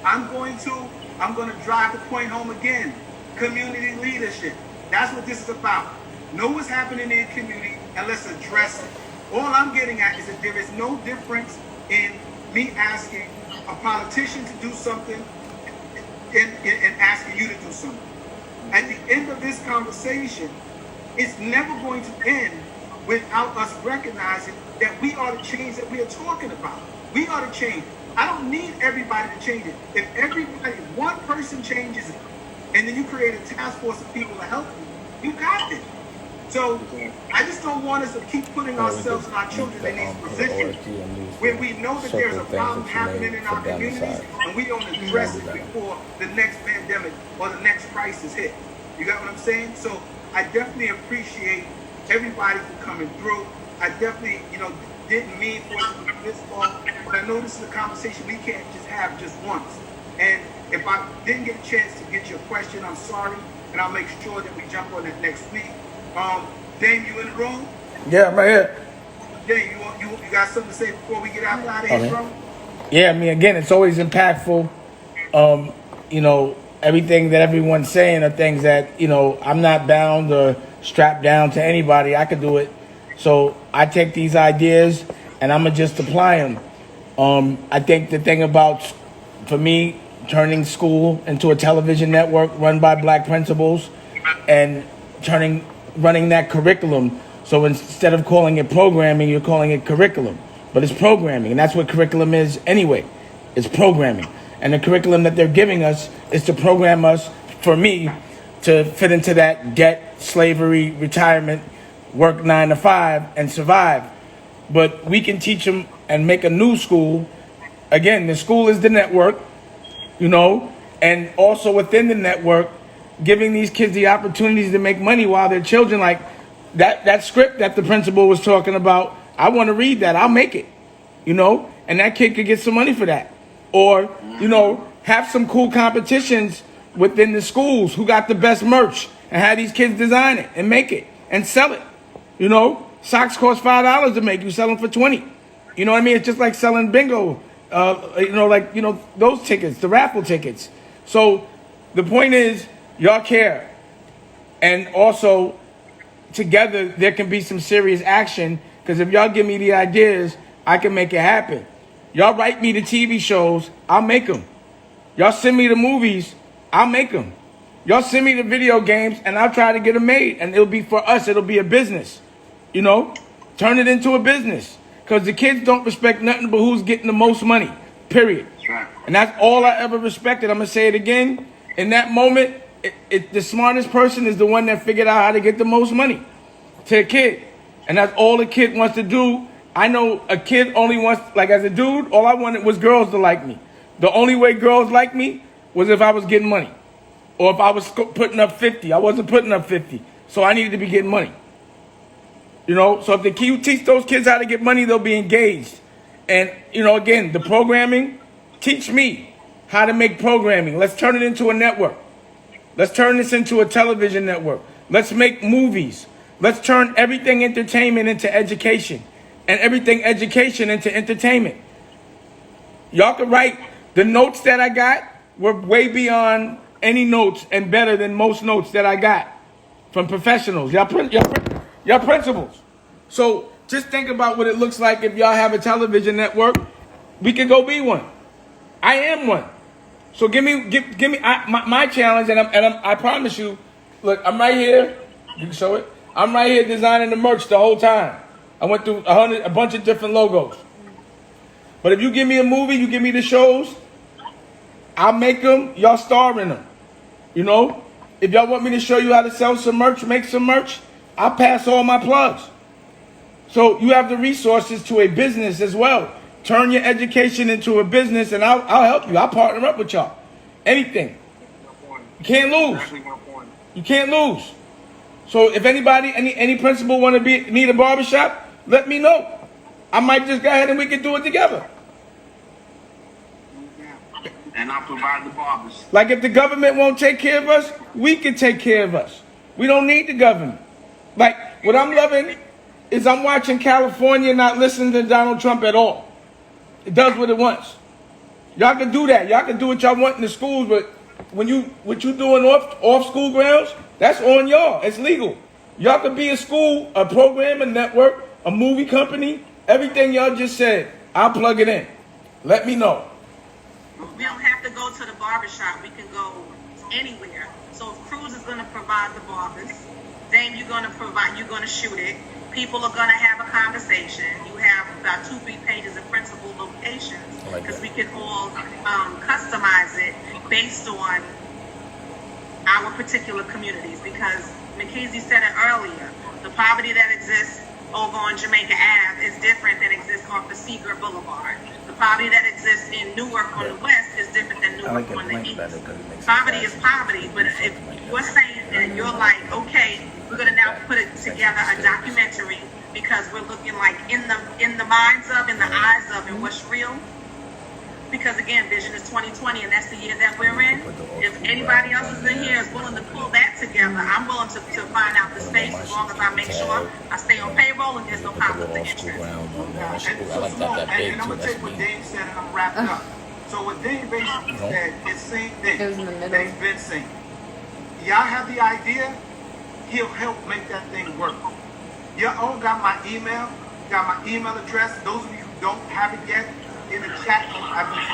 I'm going to drive the point home again. Community leadership. That's what this is about. Know what's happening in the community and let's address it. All I'm getting at is that there is no difference in me asking a politician to do something and asking you to do something. At the end of this conversation, it's never going to end without us recognizing that we are the change that we are talking about. We are the change. I don't need everybody to change it. If one person changes it, and then you create a task force of people to help you, you got it. So I just don't want us to keep putting ourselves and our children in these positions where we know that there's a problem happening in our communities and we don't address it before the next pandemic or the next crisis hit. You got what I'm saying? So I definitely appreciate everybody for coming through. I definitely, didn't mean for it to be this long, but I know this is a conversation we can't just have just once. And if I didn't get a chance to get your question, I'm sorry, and I'll make sure that we jump on it next week. Dame, you in the room? Yeah, I'm right here. Dame, you got something to say before we get out of here, bro? Yeah, I mean, again, it's always impactful. Everything that everyone's saying are things that, I'm not bound or strapped down to anybody. I could do it. So I take these ideas and I'm going to just apply them. I think the thing about, for me, turning school into a television network run by black principals and running that curriculum. So instead of calling it programming, you're calling it curriculum. But it's programming, and that's what curriculum is anyway. It's programming. And the curriculum that they're giving us is to program us, for me, to fit into that debt, slavery, retirement, work 9 to 5, and survive. But we can teach them and make a new school. Again, the school is the network, and also within the network, giving these kids the opportunities to make money while they're children. Like that script that the principal was talking about, I want to read that. I'll make it, and that kid could get some money for that. Or, have some cool competitions within the schools who got the best merch and have these kids design it and make it and sell it. Socks cost $5 to make. You sell them for $20. You know what I mean? It's just like selling bingo, those tickets, the raffle tickets. So the point is, y'all care. And also, together, there can be some serious action. Because if y'all give me the ideas, I can make it happen. Y'all write me the TV shows, I'll make them. Y'all send me the movies, I'll make them. Y'all send me the video games, and I'll try to get them made. And it'll be for us. It'll be a business. Turn it into a business. Because the kids don't respect nothing but who's getting the most money, period. And that's all I ever respected. I'm going to say it again. In that moment, the smartest person is the one that figured out how to get the most money to a kid. And that's all the kid wants to do. I know a kid only wants, as a dude, all I wanted was girls to like me. The only way girls like me was if I was getting money. Or if I was putting up 50. I wasn't putting up 50. So I needed to be getting money. So if you teach those kids how to get money, they'll be engaged. And, again, the programming, teach me how to make programming. Let's turn it into a network. Let's turn this into a television network. Let's make movies. Let's turn everything entertainment into education. And everything education into entertainment. Y'all can write. The notes that I got were way beyond any notes and better than most notes that I got from professionals. Y'all principals. So just think about what it looks like if y'all have a television network. We can go be one. I am one. So give me my challenge, and I promise you. Look, I'm right here. You can show it. I'm right here designing the merch the whole time. I went through a bunch of different logos. But if you give me a movie, you give me the shows, I'll make them. Y'all star in them. You know, if y'all want me to show you how to sell some merch, make some merch, I'll pass all my plugs. So you have the resources to a business as well. Turn your education into a business, and I'll help you. I'll partner up with y'all. Anything. You can't lose. You can't lose. So if anybody, any principal want to need a barbershop, let me know. I might just go ahead and we can do it together. And I'll provide the barbers. Like if the government won't take care of us, we can take care of us. We don't need the government. Like what I'm loving is I'm watching California not listening to Donald Trump at all. It does what it wants. Y'all can do that. Y'all can do what y'all want in the schools, but what you doing off school grounds, that's on y'all. It's legal. Y'all can be a school, a program, a network, a movie company, everything y'all just said. I'll plug it in. Let me know. We don't have to go to the barbershop. We can go anywhere. So if Cruz is going to provide the barbers, then you're going to shoot it. People are going to have a conversation. You have about 2-3 pages of principal locations because we can all customize it based on our particular communities. Because McKenzie said it earlier, the poverty that exists over on Jamaica Ave is different than exists off of Seagirt Boulevard. The poverty that exists in Newark on the west is different than Newark on the east. Poverty is poverty, but if you're saying that you're like, okay, we're gonna now put it together a documentary because we're looking like in the minds of, in the eyes of, and what's real. Because again, vision is 2020, and that's the year that we're in. If anybody else is in here is willing to pull that together, I'm willing to find out the space as long as I make sure I stay on payroll and there's no conflict of interest. I like that big and I'm too. gonna take what Dave said and I'm wrapped up. So what Dave basically said is the same thing that he's been saying. Y'all have the idea, he'll help make that thing work. Y'all all got my email address. Those of you who don't have it yet, in the chat, I've been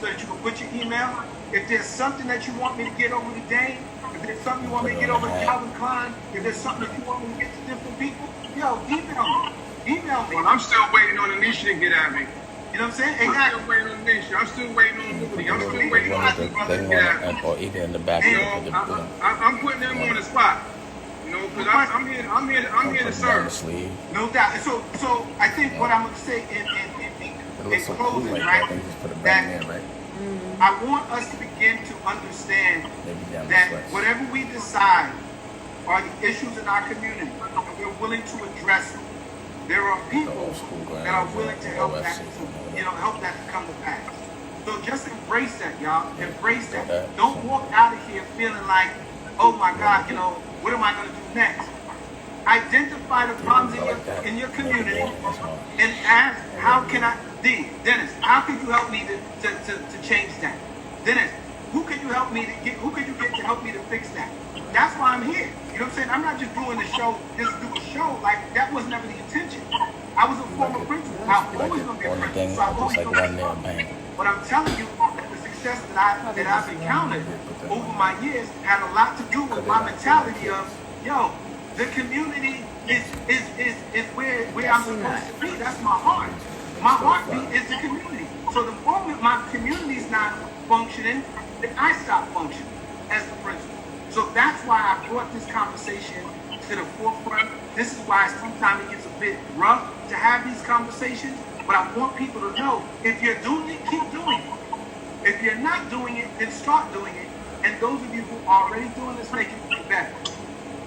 so that you can put your email. If there's something that you want me to get over to Dane, if there's something you want me to get over to Calvin Klein, if there's something that you want me to get to different people, yo, email me. Email me. Well, I'm still waiting on Anisha to get at me. You know what I'm saying? Exactly. I'm still waiting on Anisha. I'm still waiting on Moody. I'm still waiting on my brother to get at me. Or even in the back. I'm putting them on the spot. You know, because I'm here to serve. No doubt. So I think what I'm going to say in closing, right, that I want us to begin to understand that whatever we decide are the issues in our community, and we're willing to address them, there are people that are willing to help that to come to pass. So just embrace that, y'all. Embrace that. Don't walk out of here feeling like, oh my God, what am I going to do next? Identify the problems in your community and ask, how can I, Dennis, how can you help me to change that? Dennis, who can you get to help me to fix that? That's why I'm here. You know what I'm saying? I'm not just doing the show just to do a show. Like, that was never the intention. I was a former principal. I'm always going to be a principal. So I'm always going to be. But I'm telling you, the success that I've encountered over my years had a lot to do with my mentality of, the community is where I'm supposed to be. That's my heart. My heartbeat is the community. So the moment my community is not functioning, then I stop functioning as the principal. So that's why I brought this conversation to the forefront. This is why sometimes it gets a bit rough to have these conversations. But I want people to know, if you're doing it, keep doing it. If you're not doing it, then start doing it. And those of you who are already doing this, make it better.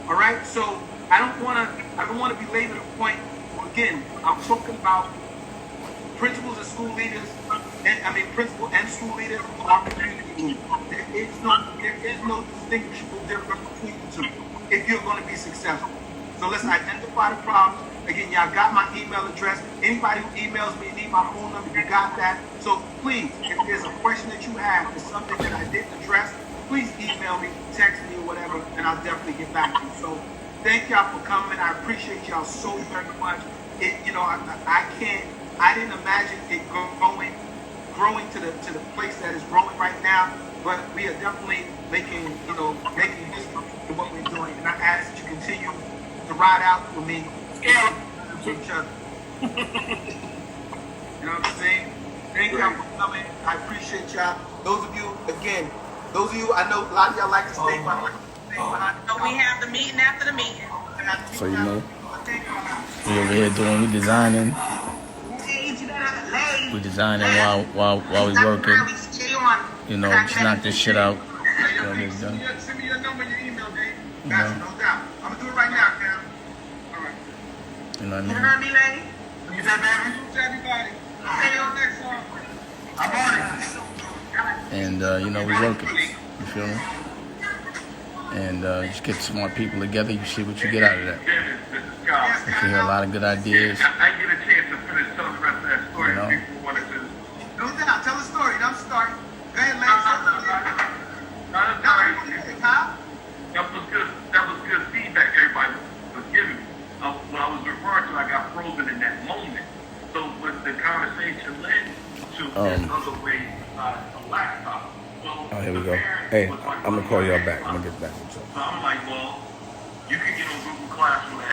All right? So I don't want to belabor the point. Again, I'm talking about principals and school leaders, principal and school leaders are community. There is no distinguishable difference between the two if you're going to be successful. So let's identify the problems. Again, y'all got my email address. Anybody who emails me, need my phone number, you got that. So please, if there's a question that you have or something that I didn't address, please email me, text me, or whatever, and I'll definitely get back to you. So Thank y'all for coming. I appreciate y'all so very much. I didn't imagine it growing to the place that is growing right now, but we are definitely making history in what we're doing. And I ask that you continue to ride out with me, scale to each other. You know what I'm saying? Thank y'all for coming. I appreciate y'all. Those of you, I know a lot of y'all like to stay behind. So we have the meeting after the meeting. So we over here we designing. We designing while we working. Just knock this shit out. Send me your number and your email, Dave. Gotcha, no doubt. I'm gonna do it right now, Cam. All right. You know what I mean? You heard me, lady? You said, baby? To everybody. See you on next song. I'm on it. And we working. You feel me? And just get some more people together. You see what you get out of that. You can hear a lot of good ideas. I get a chance to finish telling the rest of that story. People want to do. No doubt. Tell the story. Don't start. Go ahead, ladies. That was good feedback everybody was giving me. When I was referring to, I got frozen in that moment. So what the conversation led to this other way, a laptop. Oh, here we go. Hey, I'm gonna call y'all back. I'm gonna get back with y'all. So I'm like, well, you can get on Google Classroom.